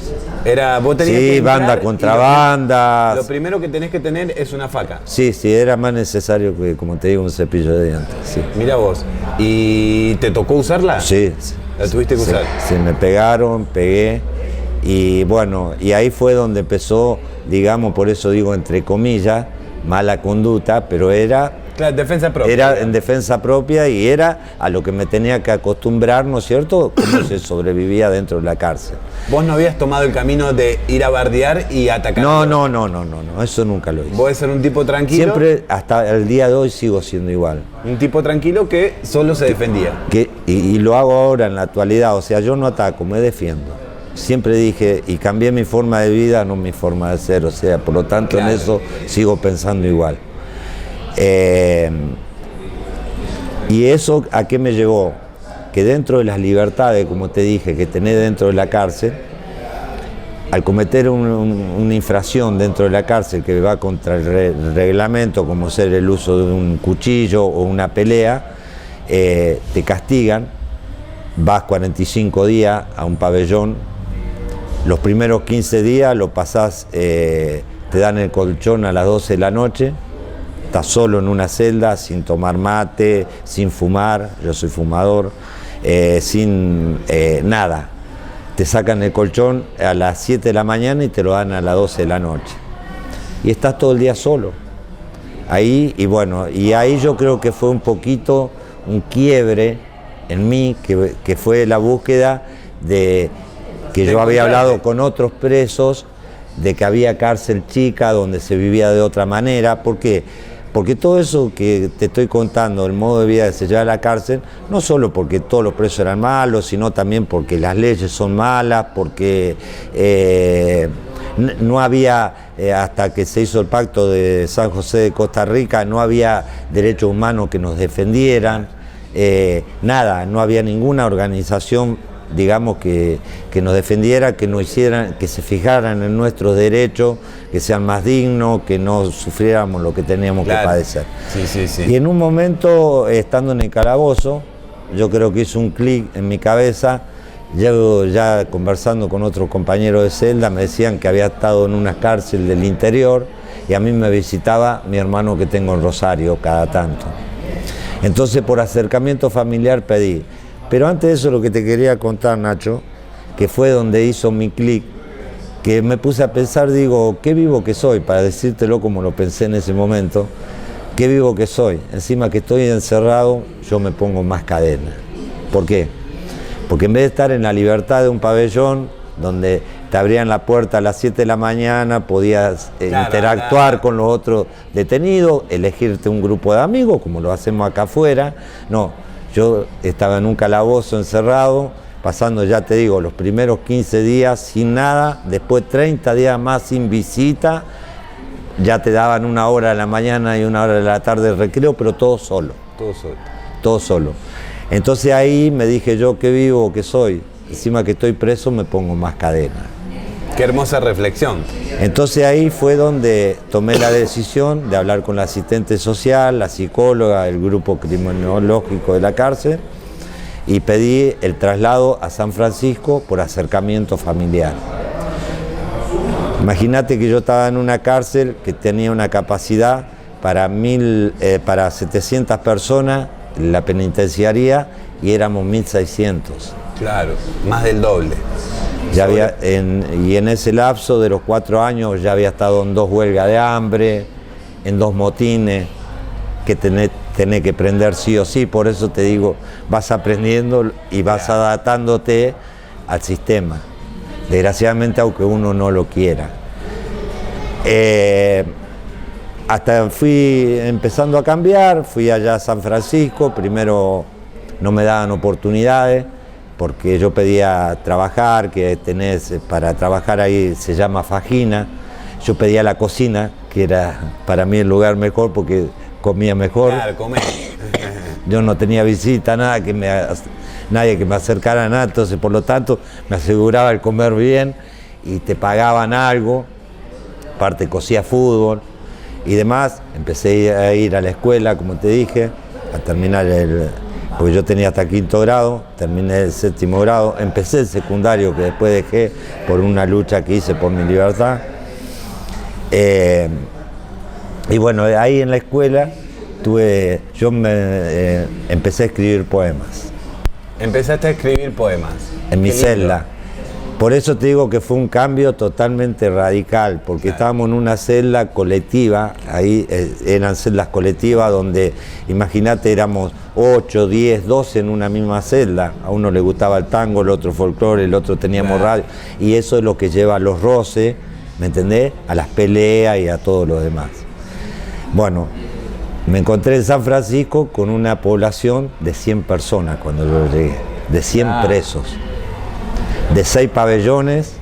Vos tenías que banda contra banda. Lo primero que tenés que tener es una faca. Sí, era más necesario que, como te digo, un cepillo de dientes. Sí. Mira vos, ¿y te tocó usarla? Sí. ¿La tuviste que usar? Sí, me pegué. Y bueno, y ahí fue donde empezó, digamos, por eso digo entre comillas, mala conducta, pero era... Claro, defensa propia. Era en defensa propia y era a lo que me tenía que acostumbrar, ¿no es cierto?, cómo se sobrevivía dentro de la cárcel. ¿Vos no habías tomado el camino de ir a bardear y atacar? No, eso nunca lo hice. Vos ser un tipo tranquilo. Siempre, hasta el día de hoy, sigo siendo igual. Un tipo tranquilo que solo se defendía. Y lo hago ahora en la actualidad, o sea, yo no ataco, me defiendo. Siempre dije, y cambié mi forma de vida, no mi forma de ser, o sea, por lo tanto claro. En eso sigo pensando igual. Y eso, ¿a qué me llevó? Que dentro de las libertades, como te dije, que tenés dentro de la cárcel, al cometer una infracción dentro de la cárcel que va contra el reglamento, como ser el uso de un cuchillo o una pelea, te castigan, vas 45 días a un pabellón, los primeros 15 días lo pasás, te dan el colchón a las 12 de la noche, estás solo en una celda, sin tomar mate, sin fumar, yo soy fumador, sin nada. Te sacan el colchón a las 7 de la mañana y te lo dan a las 12 de la noche. Y estás todo el día solo. Ahí, y bueno, y ahí yo creo que fue un poquito un quiebre en mí, que fue la búsqueda de que yo había hablado con otros presos, de que había cárcel chica donde se vivía de otra manera. ¿Por qué? Porque todo eso que te estoy contando, el modo de vida que se lleva a la cárcel, no solo porque todos los presos eran malos, sino también porque las leyes son malas, porque no había, hasta que se hizo el pacto de San José de Costa Rica, no había derechos humanos que nos defendieran, nada, no había ninguna organización, digamos, que nos defendiera, que nos hicieran, que se fijaran en nuestros derechos, que sean más dignos, que no sufriéramos lo que teníamos claro. que padecer. Sí. Y en un momento, estando en el calabozo, yo creo que hizo un clic en mi cabeza, yo ya conversando con otros compañeros de celda, me decían que había estado en una cárcel del interior y a mí me visitaba mi hermano que tengo en Rosario cada tanto. Entonces, por acercamiento familiar pedí. Pero antes de eso, lo que te quería contar, Nacho, que fue donde hizo mi clic, que me puse a pensar, digo, qué vivo que soy, para decírtelo como lo pensé en ese momento, qué vivo que soy. Encima que estoy encerrado, yo me pongo más cadena. ¿Por qué? Porque en vez de estar en la libertad de un pabellón, donde te abrían la puerta a las 7 de la mañana, podías interactuar con los otros detenidos, elegirte un grupo de amigos, como lo hacemos acá afuera, no. Yo estaba en un calabozo encerrado, pasando, ya te digo, los primeros 15 días sin nada, después 30 días más sin visita, ya te daban 1 hora de la mañana y 1 hora de la tarde de recreo, pero todo solo. Todo solo. Entonces ahí me dije yo, qué vivo que soy, encima que estoy preso me pongo más cadena. Qué hermosa reflexión. Entonces ahí fue donde tomé la decisión de hablar con la asistente social, la psicóloga, el grupo criminológico de la cárcel y pedí el traslado a San Francisco por acercamiento familiar. Imagínate que yo estaba en una cárcel que tenía una capacidad para 700 personas, la penitenciaría, y éramos 1600. Claro, más del doble. Ya y en ese lapso de los 4 años ya había estado en 2 huelgas de hambre, en 2 motines, que tenés que prender sí o sí. Por eso te digo, vas aprendiendo y vas adaptándote al sistema. Desgraciadamente, aunque uno no lo quiera. Hasta fui empezando a cambiar, fui allá a San Francisco, primero no me daban oportunidades, porque yo pedía trabajar, que tenés, para trabajar ahí se llama fajina, yo pedía la cocina, que era para mí el lugar mejor porque comía mejor. Claro, comer. Yo no tenía visita, nadie que me acercara a nada, entonces por lo tanto me aseguraba el comer bien y te pagaban algo, aparte cosía fútbol y demás. Empecé a ir a la escuela, como te dije, a terminar porque yo tenía hasta 5º grado, terminé el 7º grado, empecé el secundario que después dejé por una lucha que hice por mi libertad. Y bueno, ahí en la escuela empecé a escribir poemas. Empezaste a escribir poemas. En mi celda. Por eso te digo que fue un cambio totalmente radical, porque estábamos en una celda colectiva, ahí eran celdas colectivas donde, imagínate, éramos 8, 10, 12 en una misma celda. A uno le gustaba el tango, el otro folclore, el otro teníamos radio, y eso es lo que lleva a los roces, ¿me entendés? A las peleas y a todo lo demás. Bueno, me encontré en San Francisco con una población de 100 personas cuando yo llegué, de 100 presos. De 6 pabellones,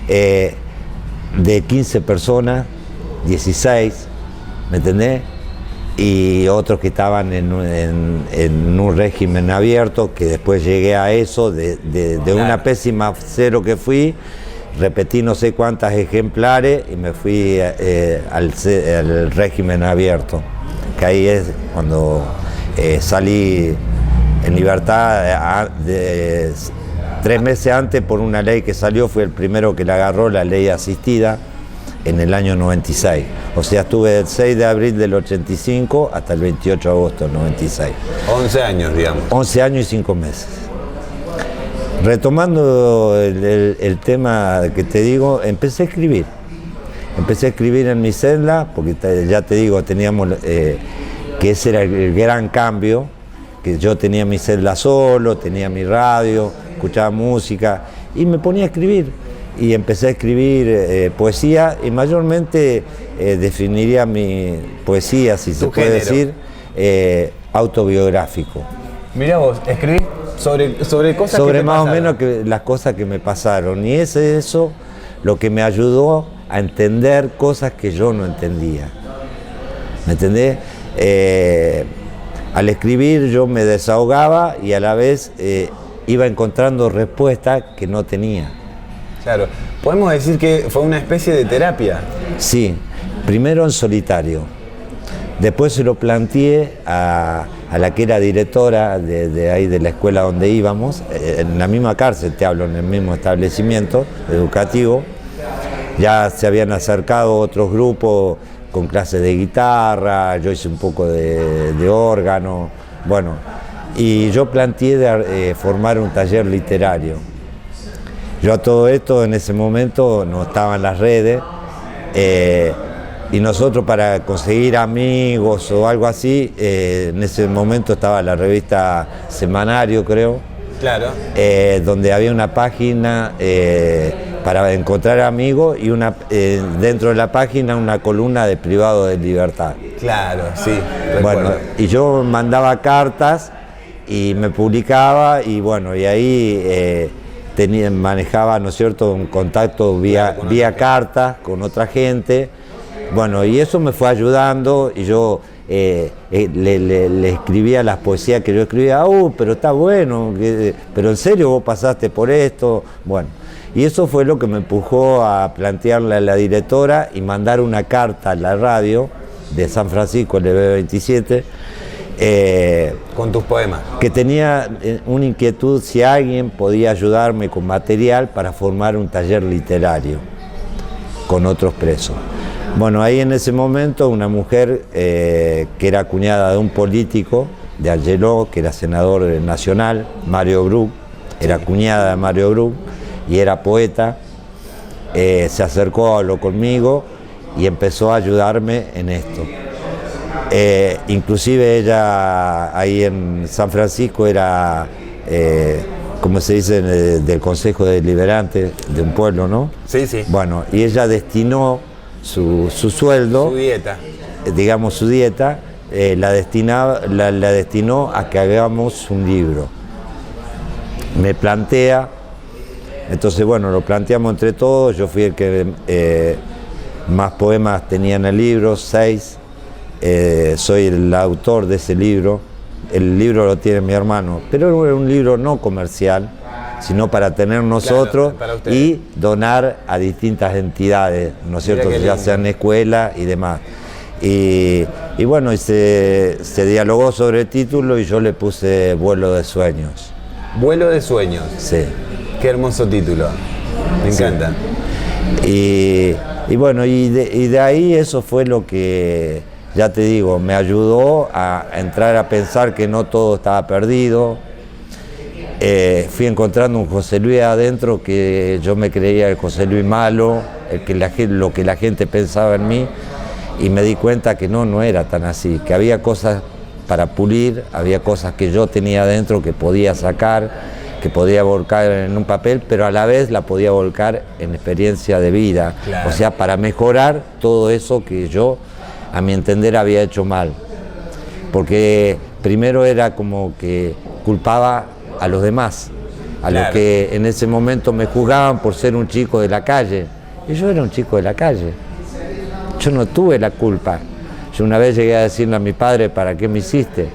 de 15 personas, 16, ¿me entendés? Y otros que estaban en un régimen abierto, que después llegué a eso, de una pésima cero que fui, repetí no sé cuántas ejemplares y me fui al régimen abierto, que ahí es cuando salí en libertad 3 meses antes, por una ley que salió, fui el primero que la agarró, la ley asistida, en el año 96. O sea, estuve del 6 de abril del 85 hasta el 28 de agosto del 96. 11 años, digamos. 11 años y 5 meses. Retomando el tema que te digo, empecé a escribir. Empecé a escribir en mi celda, porque ya te digo, teníamos que ese era el gran cambio, que yo tenía mi celda solo, tenía mi radio, escuchaba música y me ponía a escribir. Y empecé a escribir poesía, y mayormente definiría mi poesía, si se puede decir, autobiográfico. Mirá vos, escribís sobre cosas sobre que te más pasaron. o menos las cosas que me pasaron, y es eso lo que me ayudó a entender cosas que yo no entendía. ¿Me entendés? Al escribir yo me desahogaba y a la vez iba encontrando respuestas que no tenía. Claro, podemos decir que fue una especie de terapia. Sí, primero en solitario. Después se lo planteé a la que era directora de ahí de la escuela donde íbamos, en la misma cárcel, te hablo, en el mismo establecimiento educativo. Ya se habían acercado otros grupos con clases de guitarra, yo hice un poco de órgano, bueno, y yo planteé formar un taller literario. Yo a todo esto en ese momento no estaban las redes, y nosotros para conseguir amigos o algo así, en ese momento estaba la revista Semanario, creo, Claro. Donde había una página para encontrar amigos y dentro de la página una columna de privado de libertad. Claro, sí. Bueno, y yo mandaba cartas y me publicaba, y bueno, y ahí manejaba, ¿no es cierto?, un contacto vía cartas con otra gente. Bueno, y eso me fue ayudando, y yo le escribía las poesías que yo escribía. Pero está bueno, pero en serio vos pasaste por esto. Bueno, y eso fue lo que me empujó a plantearle a la directora y mandar una carta a la radio de San Francisco, el B27, con tus poemas. que tenía una inquietud si alguien podía ayudarme con material para formar un taller literario con otros presos. Bueno, ahí en ese momento una mujer que era cuñada de un político de Algeló, que era senador nacional, Mario Bruch, era cuñada de Mario Bruch y era poeta, se acercó, habló conmigo y empezó a ayudarme en esto. Inclusive ella ahí en San Francisco era, como se dice, del Consejo Deliberante de un pueblo, ¿no? Sí, sí. Bueno, y ella destinó su sueldo, Su dieta. digamos su dieta, la destinó a que hagamos un libro. Me plantea, entonces bueno, lo planteamos entre todos, yo fui el que más poemas tenía en el libro, 6, soy el autor de ese libro, el libro lo tiene mi hermano, pero era un libro no comercial, sino para tener nosotros, claro, para y donar a distintas entidades, ¿no es cierto?, ya sean escuelas y demás. Y bueno, y se dialogó sobre el título y yo le puse Vuelo de Sueños. Vuelo de Sueños. Sí. Qué hermoso título. Me encanta. Y bueno, y de ahí eso fue lo que, ya te digo, me ayudó a entrar a pensar que no todo estaba perdido. fui encontrando un José Luis adentro que yo me creía el José Luis malo, lo que la gente pensaba en mí, y me di cuenta que no era tan así, que había cosas para pulir, había cosas que yo tenía adentro que podía sacar, que podía volcar en un papel, pero a la vez la podía volcar en experiencia de vida, claro. O sea, para mejorar todo eso que yo, a mi entender, había hecho mal. Porque primero era como que culpaba a los demás, a claro. los que en ese momento me juzgaban por ser un chico de la calle. Y yo era un chico de la calle. Yo no tuve la culpa. Yo una vez llegué a decirle a mi padre, ¿para qué me hiciste?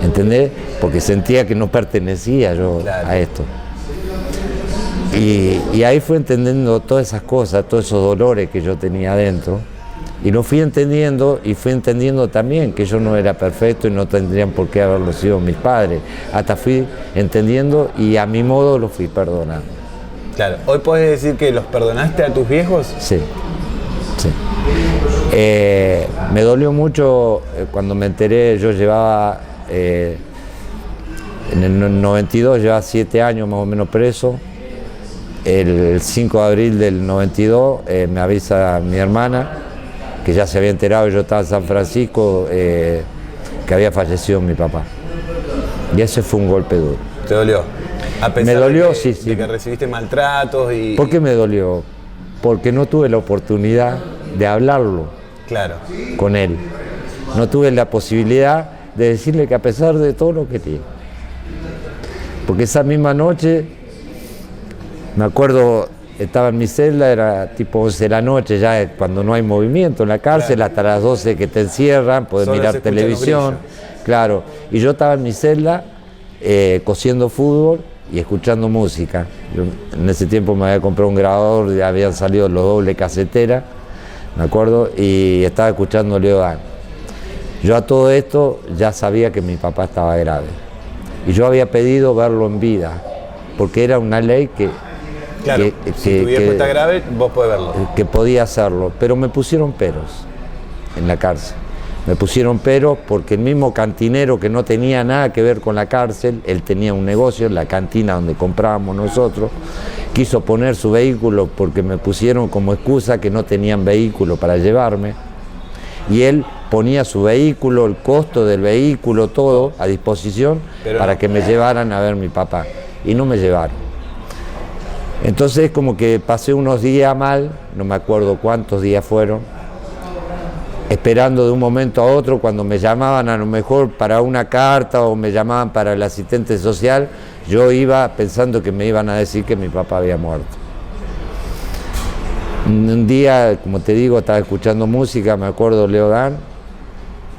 ¿Entendés? Porque sentía que no pertenecía yo claro. a esto. Y ahí fui entendiendo todas esas cosas, todos esos dolores que yo tenía adentro. Y lo fui entendiendo, y fui entendiendo también que yo no era perfecto y no tendrían por qué haberlo sido mis padres. Hasta fui entendiendo y a mi modo lo fui perdonando. Claro. ¿Hoy podés decir que los perdonaste a tus viejos? Sí, sí. Me dolió mucho cuando me enteré, yo llevaba, en el 92, llevaba 7 años más o menos preso. El 5 de abril del 92 me avisa mi hermana, que ya se había enterado, yo estaba en San Francisco, que había fallecido mi papá. Y ese fue un golpe duro. ¿Te dolió? A pesar Me dolió, de sí. de que recibiste maltratos y... ¿Por qué me dolió? Porque no tuve la oportunidad de hablarlo Claro. con él. No tuve la posibilidad de decirle que a pesar de todo lo que tiene. Porque esa misma noche, me acuerdo, estaba en mi celda, era tipo 11 de la noche, ya cuando no hay movimiento en la cárcel, claro. Hasta las 12 que te encierran, podés solo mirar televisión. Claro, y yo estaba en mi celda cosiendo fútbol y escuchando música. Yo, en ese tiempo me había comprado un grabador, ya habían salido los doble casetera, me acuerdo, y estaba escuchando Leo Dan. Yo a todo esto ya sabía que mi papá estaba grave. Y yo había pedido verlo en vida, porque era una ley que... Claro, si tu viejo está grave, vos podés verlo. Que podía hacerlo, pero me pusieron peros en la cárcel. Me pusieron peros porque el mismo cantinero, que no tenía nada que ver con la cárcel, él tenía un negocio en la cantina donde comprábamos nosotros, quiso poner su vehículo porque me pusieron como excusa que no tenían vehículo para llevarme, y él ponía su vehículo, el costo del vehículo, todo a disposición para que me llevaran a ver a mi papá, y no me llevaron. Entonces como que pasé unos días mal, no me acuerdo cuántos días fueron, esperando de un momento a otro, cuando me llamaban a lo mejor para una carta o me llamaban para el asistente social, yo iba pensando que me iban a decir que mi papá había muerto. Un día, como te digo, estaba escuchando música, me acuerdo Leo Dan,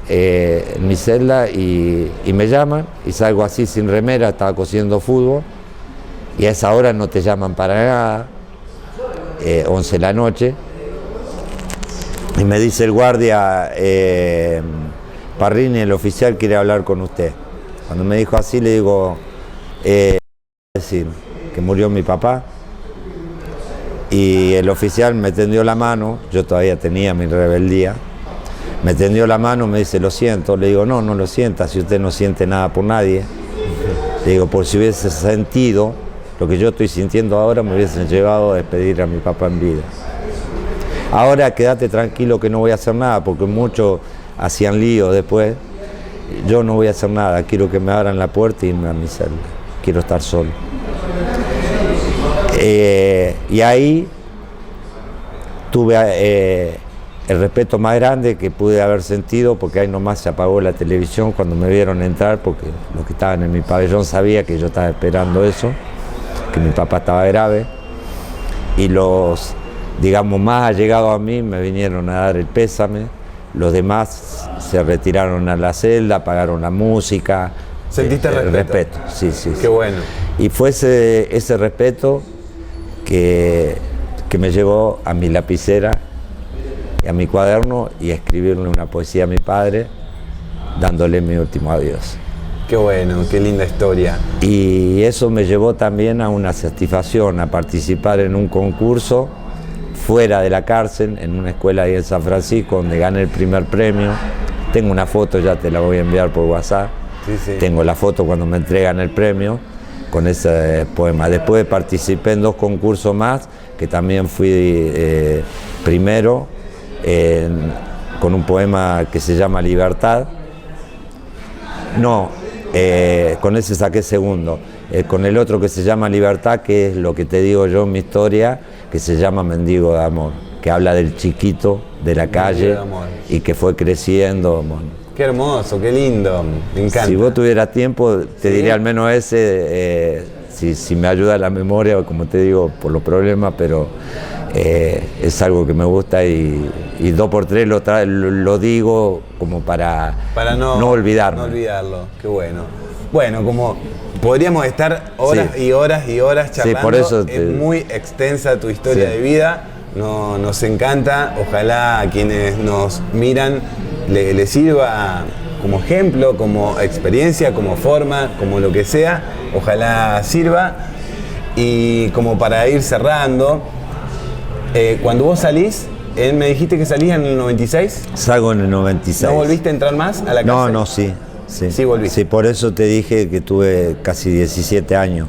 en mi celda, y me llaman, y salgo así sin remera, estaba cosiendo fútbol, y a esa hora no te llaman para nada, 11 de la noche, y me dice el guardia, Parrini, el oficial, quiere hablar con usted. Cuando me dijo así, le digo, decir que murió mi papá, y el oficial me tendió la mano, yo todavía tenía mi rebeldía, me tendió la mano, me dice, lo siento. Le digo, no lo sienta, si usted no siente nada por nadie. Le digo, por si hubiese sentido lo que yo estoy sintiendo ahora, me hubiesen llevado a despedir a mi papá en vida. Ahora quédate tranquilo que no voy a hacer nada, porque muchos hacían lío después. Yo no voy a hacer nada, quiero que me abran la puerta y irme a mi celda. Quiero estar solo. Y ahí tuve el respeto más grande que pude haber sentido, porque ahí nomás se apagó la televisión cuando me vieron entrar, porque los que estaban en mi pabellón sabían que yo estaba esperando eso, que mi papá estaba grave, y los, digamos, más allegados a mí me vinieron a dar el pésame, los demás se retiraron a la celda, apagaron la música. ¿Sentiste respeto? Sí. Qué bueno. Y fue ese respeto que me llevó a mi lapicera y a mi cuaderno y a escribirle una poesía a mi padre, dándole mi último adiós. Qué bueno, qué linda historia. Y eso me llevó también a una satisfacción, a participar en un concurso fuera de la cárcel, en una escuela ahí en San Francisco, donde gané el primer premio. Tengo una foto, ya te la voy a enviar por WhatsApp. Sí, sí. Tengo la foto cuando me entregan el premio con ese poema. Después participé en 2 concursos más, que también fui primero con un poema que se llama Libertad. No, con ese saqué segundo. Con el otro que se llama Libertad, que es lo que te digo yo en mi historia, que se llama Mendigo de Amor, que habla del chiquito de la calle y que fue creciendo. Bueno. Qué hermoso, qué lindo, me encanta. Si vos tuvieras tiempo, te diría al menos ese, si me ayuda la memoria, como te digo, por los problemas, pero es algo que me gusta y 2 por 3 lo digo como para no olvidarme. No olvidarlo, qué bueno. Bueno, como podríamos estar horas y horas y horas charlando, sí, por eso es muy extensa tu historia de vida, nos encanta, ojalá a quienes nos miran le sirva como ejemplo, como experiencia, como forma, como lo que sea, ojalá sirva. Y como para ir cerrando, cuando vos salís, me dijiste que salías en el 96. Salgo en el 96. ¿No volviste a entrar más a la cárcel? No, sí. Sí, volviste. Sí, por eso te dije que tuve casi 17 años.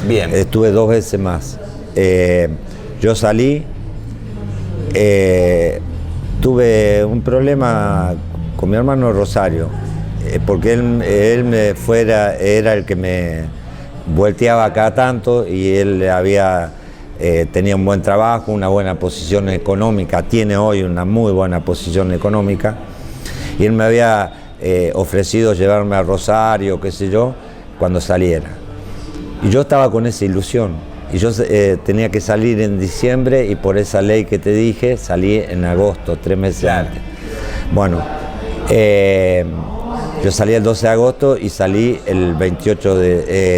Bien. Estuve 2 veces más. Yo salí, tuve un problema con mi hermano Rosario, porque él era el que me volteaba cada tanto y él tenía un buen trabajo, una buena posición económica, tiene hoy una muy buena posición económica, y él me había ofrecido llevarme a Rosario, qué sé yo, cuando saliera. Y yo estaba con esa ilusión. Y yo tenía que salir en diciembre y por esa ley que te dije, salí en agosto, 3 meses antes. Bueno, yo salí el 12 de agosto y salí el 28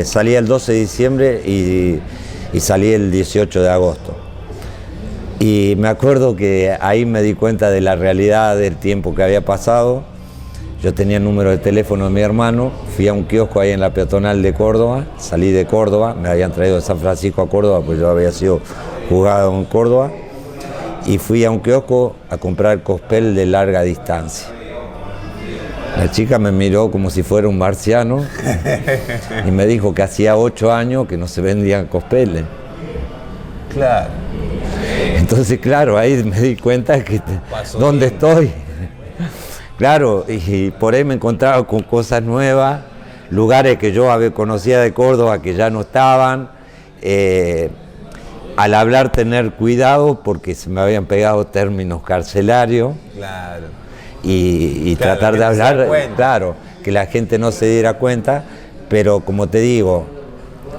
salí el 12 de diciembre y salí el 18 de agosto. Y me acuerdo que ahí me di cuenta de la realidad del tiempo que había pasado. Yo tenía el número de teléfono de mi hermano, fui a un kiosco ahí en la peatonal de Córdoba, salí de Córdoba, me habían traído de San Francisco a Córdoba, pues yo había sido juzgado en Córdoba, y fui a un kiosco a comprar cospel de larga distancia. La chica me miró como si fuera un marciano y me dijo que hacía 8 años que no se vendían cospeles. Claro. Entonces, claro, ahí me di cuenta que ¿dónde estoy? Claro, y por ahí me encontraba con cosas nuevas, lugares que yo conocía de Córdoba que ya no estaban. Al hablar, tener cuidado porque se me habían pegado términos carcelarios. Claro. Y claro, tratar de hablar, claro, que la gente no se diera cuenta, pero como te digo,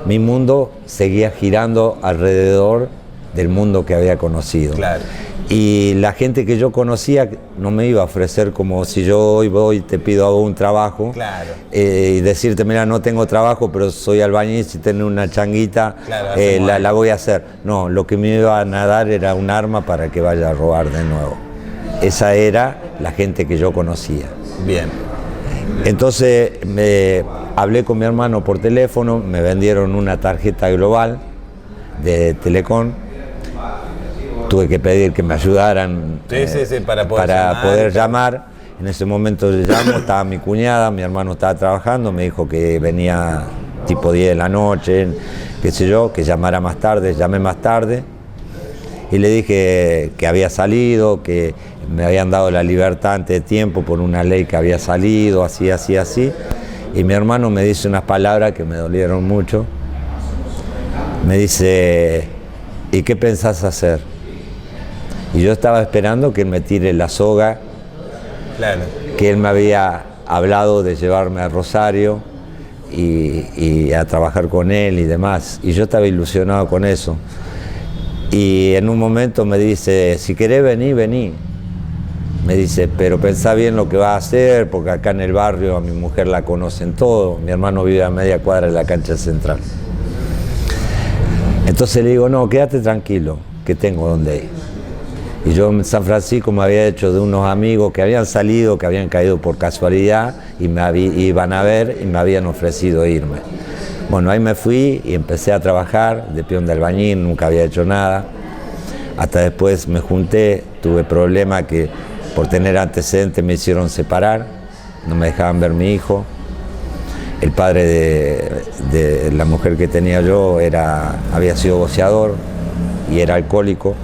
mi mundo seguía girando alrededor del mundo que había conocido. Claro. Y la gente que yo conocía no me iba a ofrecer como si yo hoy voy y te pido un trabajo, claro. Y decirte, mira, no tengo trabajo, pero soy albañil, si tenés una changuita, claro, la voy a hacer. No, lo que me iban a dar era un arma para que vaya a robar de nuevo. Esa era la gente que yo conocía. Bien. Entonces hablé con mi hermano por teléfono, me vendieron una tarjeta global de Telecom. Tuve que pedir que me ayudaran para poder llamar. En ese momento llamo, estaba mi cuñada, mi hermano estaba trabajando, me dijo que venía tipo 10 de la noche, qué sé yo, que llamara más tarde, llamé más tarde y le dije que había salido, que me habían dado la libertad antes de tiempo por una ley que había salido, así, así, así. Y mi hermano me dice unas palabras que me dolieron mucho. Me dice, ¿y qué pensás hacer? Y yo estaba esperando que él me tire la soga, claro. Que él me había hablado de llevarme a Rosario y a trabajar con él y demás. Y yo estaba ilusionado con eso. Y en un momento me dice, si querés venir, vení. Me dice, pero pensá bien lo que vas a hacer, porque acá en el barrio a mi mujer la conocen todo. Mi hermano vive a media cuadra de la cancha central. Entonces le digo, no, quédate tranquilo, que tengo donde ir. Y yo en San Francisco me había hecho de unos amigos que habían salido, que habían caído por casualidad y me iban a ver y me habían ofrecido irme. Bueno, ahí me fui y empecé a trabajar de peón de albañil, nunca había hecho nada. Hasta después me junté, tuve problemas que por tener antecedentes me hicieron separar, no me dejaban ver mi hijo. El padre de la mujer que tenía yo había sido boxeador y era alcohólico.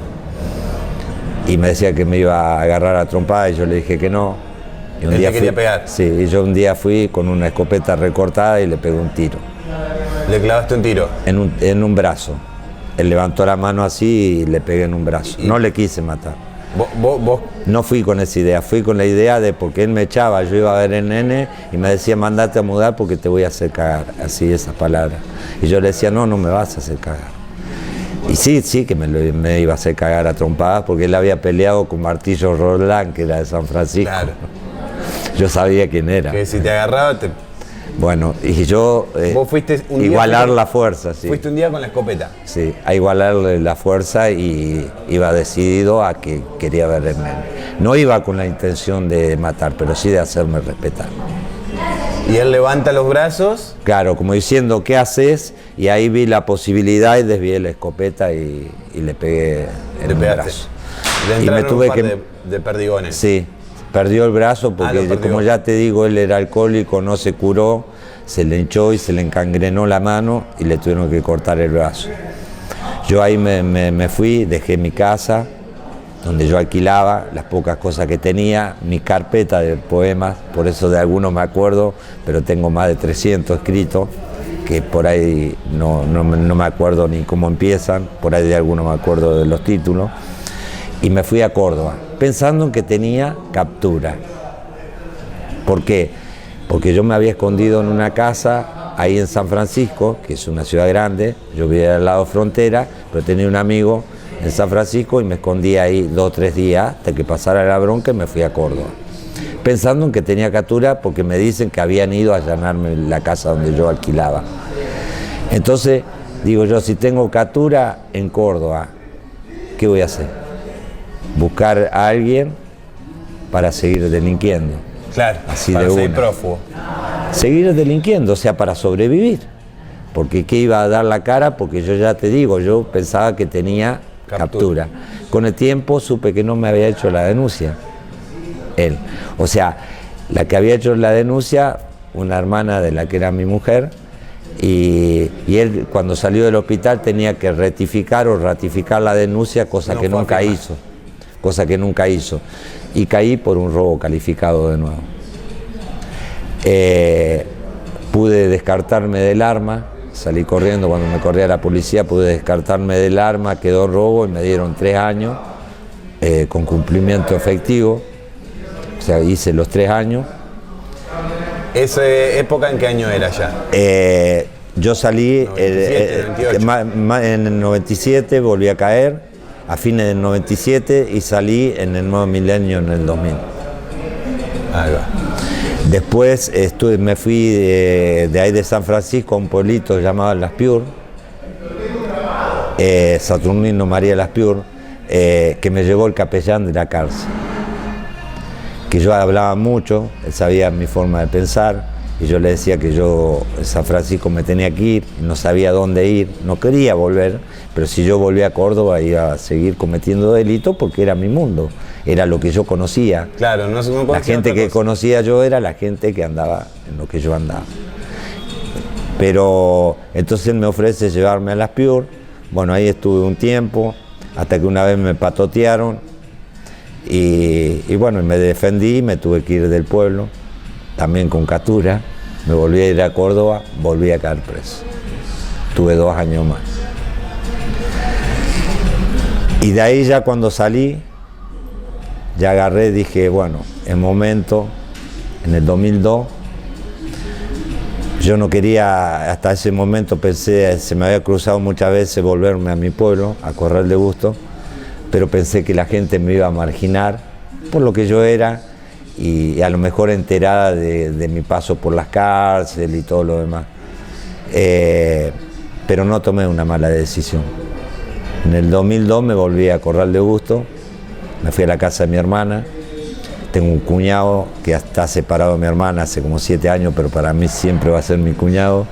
Y me decía que me iba a agarrar a trompada y yo le dije que no. Y un ¿Él día te quería pegar? Sí, y yo un día fui con una escopeta recortada y le pegué un tiro. ¿Le clavaste un tiro? En un brazo. Él levantó la mano así y le pegué en un brazo. No le quise matar. ¿Vos? No fui con esa idea, fui con la idea de porque él me echaba, yo iba a ver el nene y me decía, mandate a mudar porque te voy a hacer cagar, así esas palabras. Y yo le decía, no me vas a hacer cagar. Y sí que me iba a hacer cagar a trompadas porque él había peleado con Martillo Roldán, que era de San Francisco. Claro. Yo sabía quién era. Que si te agarraba, Bueno, y yo vos fuiste un igualar día, la fuerza, sí. Fuiste un día con la escopeta. Sí, a igualarle la fuerza y iba decidido a que quería ver el nene. No iba con la intención de matar, pero sí de hacerme respetar. Y él levanta los brazos. Claro, como diciendo, ¿qué haces? Y ahí vi la posibilidad y desvié la escopeta y le pegué en el brazo. Le entraron un par de perdigones. Sí, perdió el brazo porque, como ya te digo, él era alcohólico, no se curó, se le hinchó y se le encangrenó la mano y le tuvieron que cortar el brazo. Yo ahí me fui, dejé mi casa, donde yo alquilaba las pocas cosas que tenía, mi carpeta de poemas, por eso de algunos me acuerdo, pero tengo más de 300 escritos, que por ahí no me acuerdo ni cómo empiezan, por ahí de algunos me acuerdo de los títulos, y me fui a Córdoba, pensando en que tenía captura. ¿Por qué? Porque yo me había escondido en una casa ahí en San Francisco, que es una ciudad grande, yo vivía al lado frontera, pero tenía un amigo en San Francisco y me escondí ahí 2 o 3 días hasta que pasara la bronca y me fui a Córdoba. Pensando en que tenía captura porque me dicen que habían ido a allanarme la casa donde yo alquilaba. Entonces, digo yo, si tengo captura en Córdoba, ¿qué voy a hacer? Buscar a alguien para seguir delinquiendo. Claro, así para de seguir una. prófugo. Seguir delinquiendo, o sea, para sobrevivir. Porque ¿qué iba a dar la cara? Porque yo ya te digo, yo pensaba que tenía captura. Con el tiempo supe que no me había hecho la denuncia, él. O sea, la que había hecho la denuncia, una hermana de la que era mi mujer, y él cuando salió del hospital tenía que rectificar o ratificar la denuncia, cosa que nunca hizo. Y caí por un robo calificado de nuevo. Pude descartarme del arma, salí corriendo cuando me corría la policía, pude descartarme del arma, quedó robo y me dieron 3 años con cumplimiento efectivo, o sea, hice los 3 años. ¿Esa época en qué año era ya? Yo salí 97, en el 97, volví a caer, a fines del 97 y salí en el nuevo milenio en el 2000. Ahí va. Después me fui de ahí de San Francisco a un pueblito llamado Las Piur, Saturnino María Las Piur, que me llevó el capellán de la cárcel. Que yo hablaba mucho, él sabía mi forma de pensar, y yo le decía que yo en San Francisco me tenía que ir, no sabía dónde ir, no quería volver, pero si yo volvía a Córdoba iba a seguir cometiendo delitos porque era mi mundo, era lo que yo conocía. Claro, no la gente que conocía yo era la gente que andaba en lo que yo andaba. Pero entonces él me ofrece llevarme a Las Piur, bueno, ahí estuve un tiempo, hasta que una vez me patotearon, y bueno, me defendí, me tuve que ir del pueblo, también con captura, me volví a ir a Córdoba, volví a caer preso. Tuve 2 años más. Y de ahí ya cuando salí, ya agarré, dije, bueno, es momento, en el 2002, yo no quería, hasta ese momento pensé, se me había cruzado muchas veces volverme a mi pueblo, a Corral de Bustos, pero pensé que la gente me iba a marginar por lo que yo era y a lo mejor enterada de mi paso por las cárceles y todo lo demás. Pero no tomé una mala decisión. En el 2002 me volví a Corral de Bustos, me fui a la casa de mi hermana. Tengo un cuñado que está separado de mi hermana hace como 7 años, pero para mí siempre va a ser mi cuñado.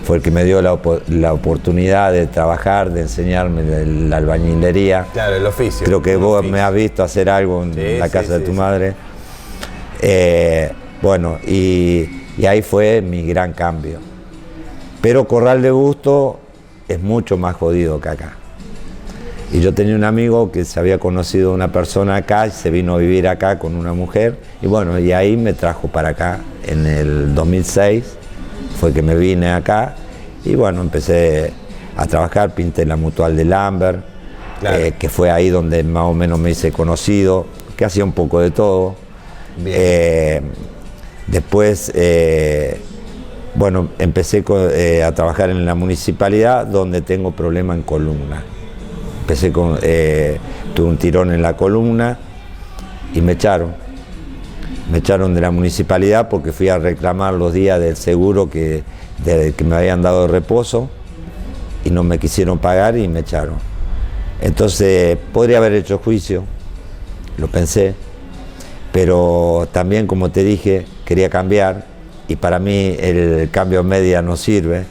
Fue el que me dio la oportunidad de trabajar, de enseñarme la albañilería. Claro, el oficio. Creo que vos me has visto hacer algo en la casa de tu madre. Bueno, y Y ahí fue mi gran cambio. Pero Corral de Busto es mucho más jodido que acá. Y yo tenía un amigo que se había conocido una persona acá y se vino a vivir acá con una mujer. Y bueno, y ahí me trajo para acá. En el 2006 fue que me vine acá y bueno, empecé a trabajar, pinté la Mutual de Lambert, claro. Que fue ahí donde más o menos me hice conocido, que hacía un poco de todo. Después, bueno, empecé a trabajar en la municipalidad donde tengo problema en columna. Tuve un tirón en la columna y me echaron. Me echaron de la municipalidad porque fui a reclamar los días del seguro que me habían dado de reposo y no me quisieron pagar y me echaron. Entonces, podría haber hecho juicio, lo pensé, pero también, como te dije, quería cambiar y para mí el cambio en media no sirve.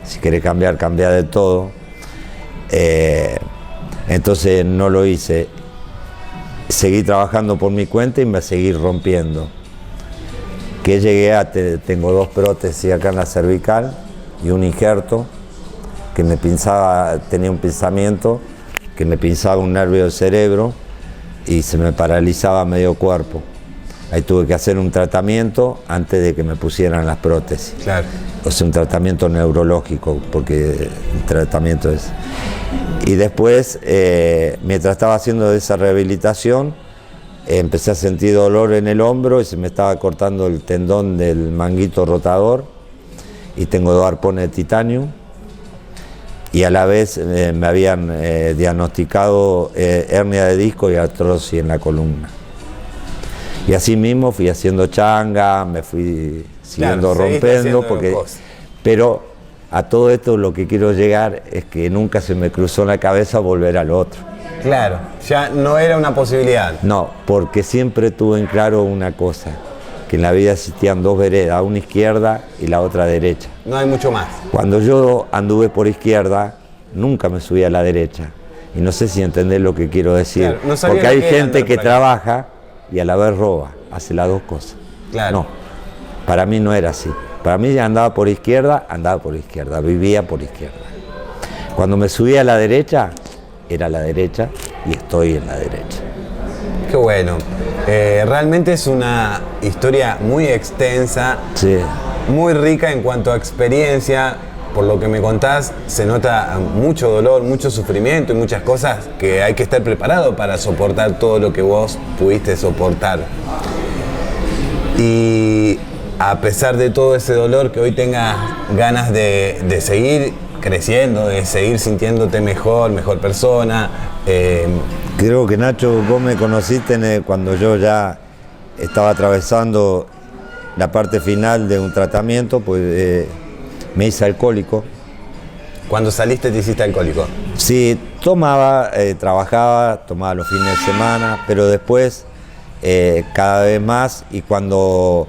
Si querés cambiar, cambia de todo. Entonces no lo hice. Seguí trabajando por mi cuenta y me seguí rompiendo. Que llegué tengo 2 prótesis acá en la cervical y un injerto que me pinzaba, tenía un pinzamiento que me pinzaba un nervio del cerebro y se me paralizaba medio cuerpo. Ahí tuve que hacer un tratamiento antes de que me pusieran las prótesis. Claro. O sea, un tratamiento neurológico, porque el tratamiento es... Y después, mientras estaba haciendo esa rehabilitación, empecé a sentir dolor en el hombro y se me estaba cortando el tendón del manguito rotador y tengo 2 arpones de titanio y a la vez me habían diagnosticado hernia de disco y artrosis en la columna. Y así mismo fui haciendo changa, me fui siguiendo rompiendo, pero a todo esto lo que quiero llegar es que nunca se me cruzó en la cabeza volver al otro. Claro, ya no era una posibilidad. No, porque siempre tuve en claro una cosa, que en la vida existían 2 veredas, una izquierda y la otra derecha. No hay mucho más. Cuando yo anduve por izquierda, nunca me subí a la derecha. Y no sé si entendés lo que quiero decir. Claro, no porque hay gente que trabaja y a la vez roba, hace las 2 cosas. Claro. No, para mí no era así. Para mí andaba por izquierda, vivía por izquierda. Cuando me subí a la derecha, era la derecha y estoy en la derecha. Qué bueno. Realmente es una historia muy extensa, sí, muy rica en cuanto a experiencia. Por lo que me contás, se nota mucho dolor, mucho sufrimiento y muchas cosas que hay que estar preparado para soportar todo lo que vos pudiste soportar. Y a pesar de todo ese dolor, que hoy tengas ganas de seguir creciendo, de seguir sintiéndote mejor persona. Creo que, Nacho, vos me conociste cuando yo ya estaba atravesando la parte final de un tratamiento, pues me hice alcohólico. ¿Cuando saliste te hiciste alcohólico? Sí, tomaba, trabajaba, tomaba los fines de semana, pero después cada vez más, y cuando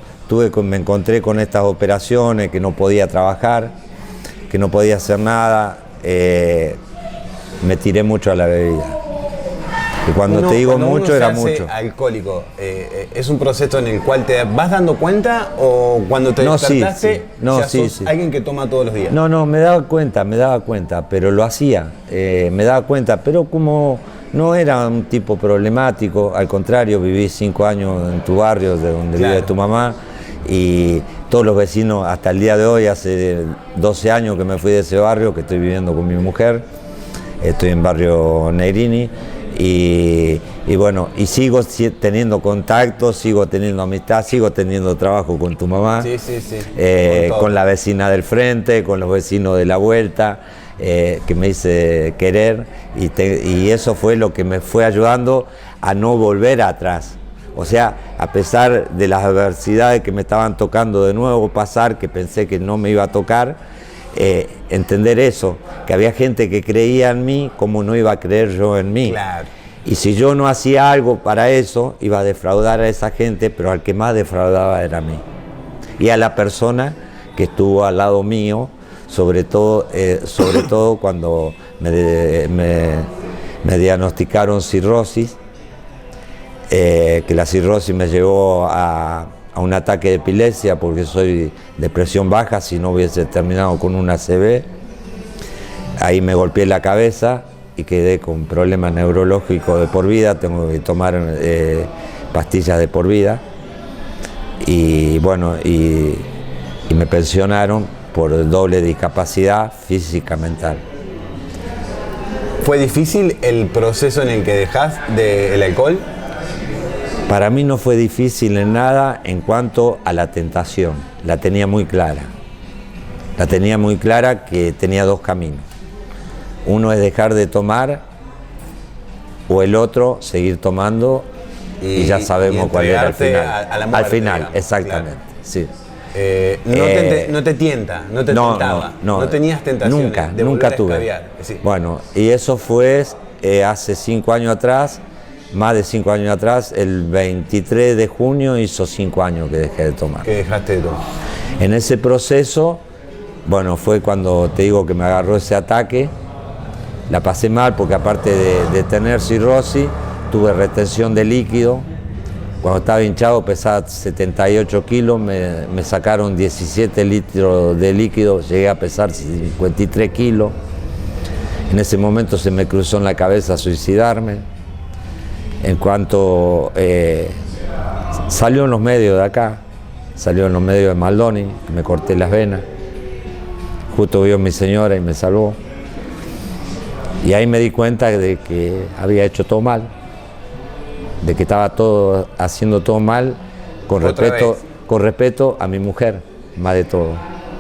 me encontré con estas operaciones, que no podía trabajar, que no podía hacer nada, me tiré mucho a la bebida. Y cuando te digo mucho, era mucho. Alcohólico, ¿es un proceso en el cual te vas dando cuenta o cuando te despertaste sos alguien que toma todos los días? No, me daba cuenta, pero lo hacía, me daba cuenta, pero como no era un tipo problemático, al contrario, viví 5 años en tu barrio, de donde vive tu mamá, y todos los vecinos, hasta el día de hoy, hace 12 años que me fui de ese barrio, que estoy viviendo con mi mujer, estoy en barrio Negrini, y bueno, y sigo teniendo contacto, sigo teniendo amistad, sigo teniendo trabajo con tu mamá, con la vecina del frente, con los vecinos de la vuelta, que me hice querer, y eso fue lo que me fue ayudando a no volver atrás. O sea, a pesar de las adversidades que me estaban tocando de nuevo pasar, que pensé que no me iba a tocar, entender eso, que había gente que creía en mí como no iba a creer yo en mí. Claro. Y si yo no hacía algo para eso, iba a defraudar a esa gente, pero al que más defraudaba era a mí. Y a la persona que estuvo al lado mío, sobre todo cuando me diagnosticaron cirrosis, que la cirrosis me llevó a a un ataque de epilepsia porque soy de presión baja, si no hubiese terminado con una ACV. Ahí me golpeé la cabeza y quedé con problemas neurológicos de por vida, tengo que tomar pastillas de por vida. Y bueno, y me pensionaron por doble discapacidad física mental. ¿Fue difícil el proceso en el que dejás el alcohol? Para mí no fue difícil en nada en cuanto a la tentación, la tenía muy clara. La tenía muy clara que tenía dos caminos. Uno es dejar de tomar o el otro seguir tomando y ya sabemos cuál era al final. A la muerte, al final, digamos, exactamente, claro. sí. No te tienta, no te tentaba, no tenías tentaciones nunca de tuve. escabiar, sí. Bueno, y eso fue hace 5 años atrás, más de 5 años atrás, el 23 de junio hizo 5 años que dejé de tomar. Que dejaste de tomar. En ese proceso, bueno, fue cuando te digo que me agarró ese ataque, la pasé mal porque aparte de tener cirrosis, tuve retención de líquido. Cuando estaba hinchado pesaba 78 kilos, me sacaron 17 litros de líquido, llegué a pesar 53 kilos. En ese momento se me cruzó en la cabeza suicidarme. En cuanto salió en los medios de acá, salió en los medios de Maldoni, me corté las venas. Justo vio mi señora y me salvó. Y ahí me di cuenta de que había hecho todo mal, de que estaba haciendo todo mal con respeto a mi mujer, más de todo.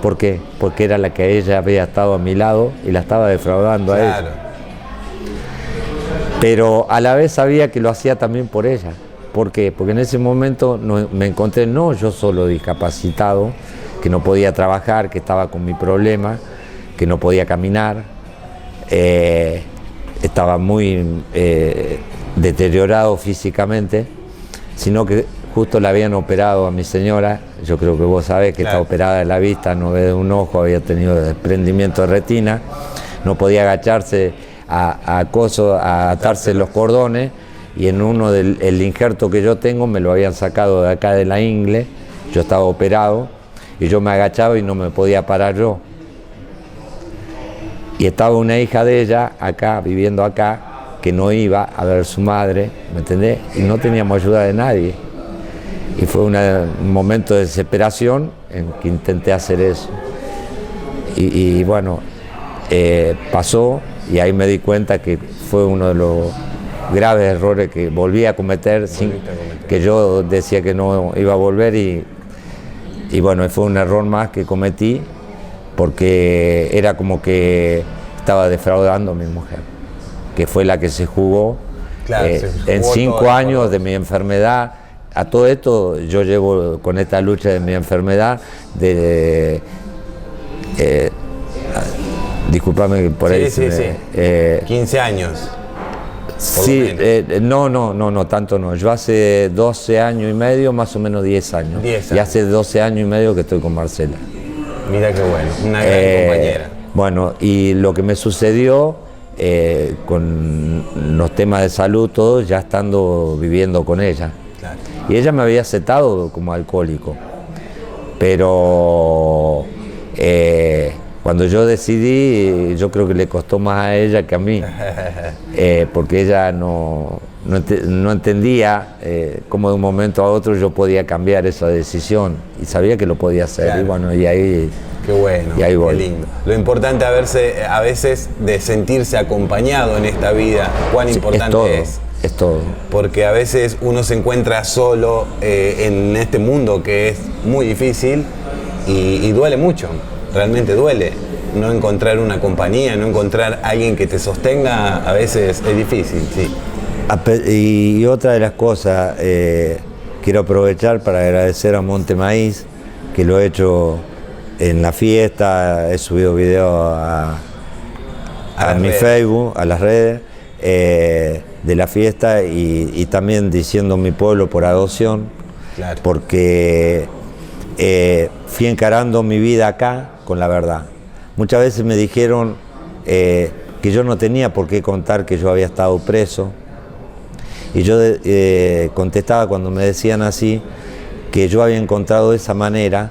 ¿Por qué? Porque era la que ella había estado a mi lado y la estaba defraudando a ella. Pero a la vez sabía que lo hacía también por ella. ¿Por qué? Porque en ese momento me encontré no yo solo discapacitado, que no podía trabajar, que estaba con mi problema, que no podía caminar, estaba muy deteriorado físicamente, sino que justo le habían operado a mi señora, yo creo que vos sabés que claro, está operada de la vista, no ve de un ojo, había tenido desprendimiento de retina, no podía agacharse a atarse los cordones, y en uno del injerto que yo tengo me lo habían sacado de acá de la ingle, yo estaba operado y yo me agachaba y no me podía parar yo. Y estaba una hija de ella acá, viviendo acá, que no iba a ver a su madre, ¿me entendés? Y no teníamos ayuda de nadie. Y fue un momento de desesperación en que intenté hacer eso. Y bueno, pasó, y ahí me di cuenta que fue uno de los graves errores que volví a cometer, que yo decía que no iba a volver, y bueno, fue un error más que cometí, porque era como que estaba defraudando a mi mujer, que fue la que se jugó, claro, en 5 años de mi enfermedad. A todo esto yo llevo con esta lucha de mi enfermedad discúlpame por ahí. Sí. 15 años. Sí, no, tanto no. Yo hace 12 años y medio, más o menos 10 años. 10 años. Y hace 12 años y medio que estoy con Marcela. Mira qué bueno, una gran compañera. Bueno, y lo que me sucedió con los temas de salud, todo, ya estando viviendo con ella. Claro. Y ella me había aceptado como alcohólico. Pero cuando yo decidí, yo creo que le costó más a ella que a mí, porque ella no entendía cómo de un momento a otro yo podía cambiar esa decisión, y sabía que lo podía hacer, claro. Y bueno, y ahí... Qué bueno, y ahí qué lindo. Lo importante a veces de sentirse acompañado en esta vida, cuán importante es. Es todo. Porque a veces uno se encuentra solo en este mundo que es muy difícil y duele mucho. Realmente duele no encontrar una compañía, no encontrar alguien que te sostenga, a veces es difícil, sí. Y otra de las cosas, quiero aprovechar para agradecer a Monte Maíz, que lo he hecho en la fiesta, he subido videos a mi Facebook, a las redes, de la fiesta, y también diciendo mi pueblo por adopción, claro. Porque fui encarando mi vida acá con la verdad. Muchas veces me dijeron que yo no tenía por qué contar que yo había estado preso, y yo contestaba cuando me decían así, que yo había encontrado esa manera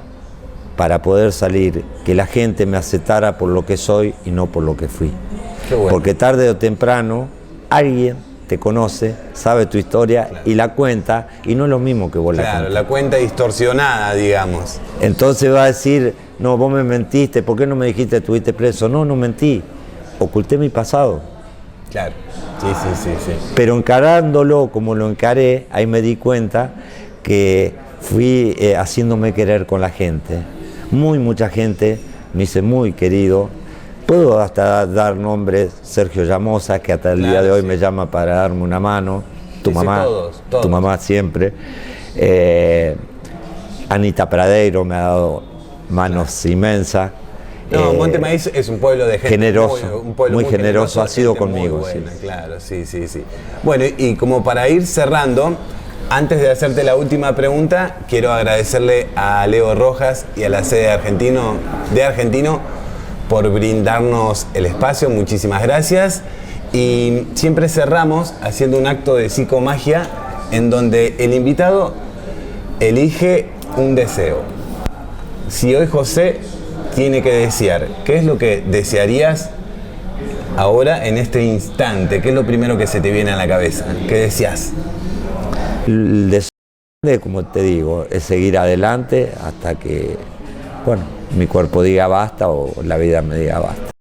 para poder salir, que la gente me aceptara por lo que soy y no por lo que fui. Qué bueno. Porque tarde o temprano alguien te conoce, sabe tu historia, claro, y la cuenta, y no es lo mismo que vos, claro, la cuentas. La cuenta distorsionada, digamos. Entonces va a decir, no, vos me mentiste, ¿por qué no me dijiste que estuviste preso? No, no mentí, oculté mi pasado. Claro, sí. Pero encarándolo como lo encaré, ahí me di cuenta que fui haciéndome querer con la gente. Mucha gente me hice muy querido. Puedo hasta dar nombres, Sergio Llamosa, que hasta el día de hoy me llama para darme una mano, tu mamá, todos. Tu mamá siempre. Anita Pradeiro me ha dado manos inmensas. No, Montemaíz es un pueblo de gente generoso, muy generoso, ha sido conmigo. Buena, sí. Claro, sí. Bueno, y como para ir cerrando, antes de hacerte la última pregunta, quiero agradecerle a Leo Rojas y a la sede de Argentino por brindarnos el espacio. Muchísimas gracias. Y siempre cerramos haciendo un acto de psicomagia en donde el invitado elige un deseo. Si hoy José tiene que desear, ¿qué es lo que desearías ahora en este instante? ¿Qué es lo primero que se te viene a la cabeza? ¿Qué deseas? El deseo, como te digo, es seguir adelante hasta que, bueno, mi cuerpo diga basta o la vida me diga basta.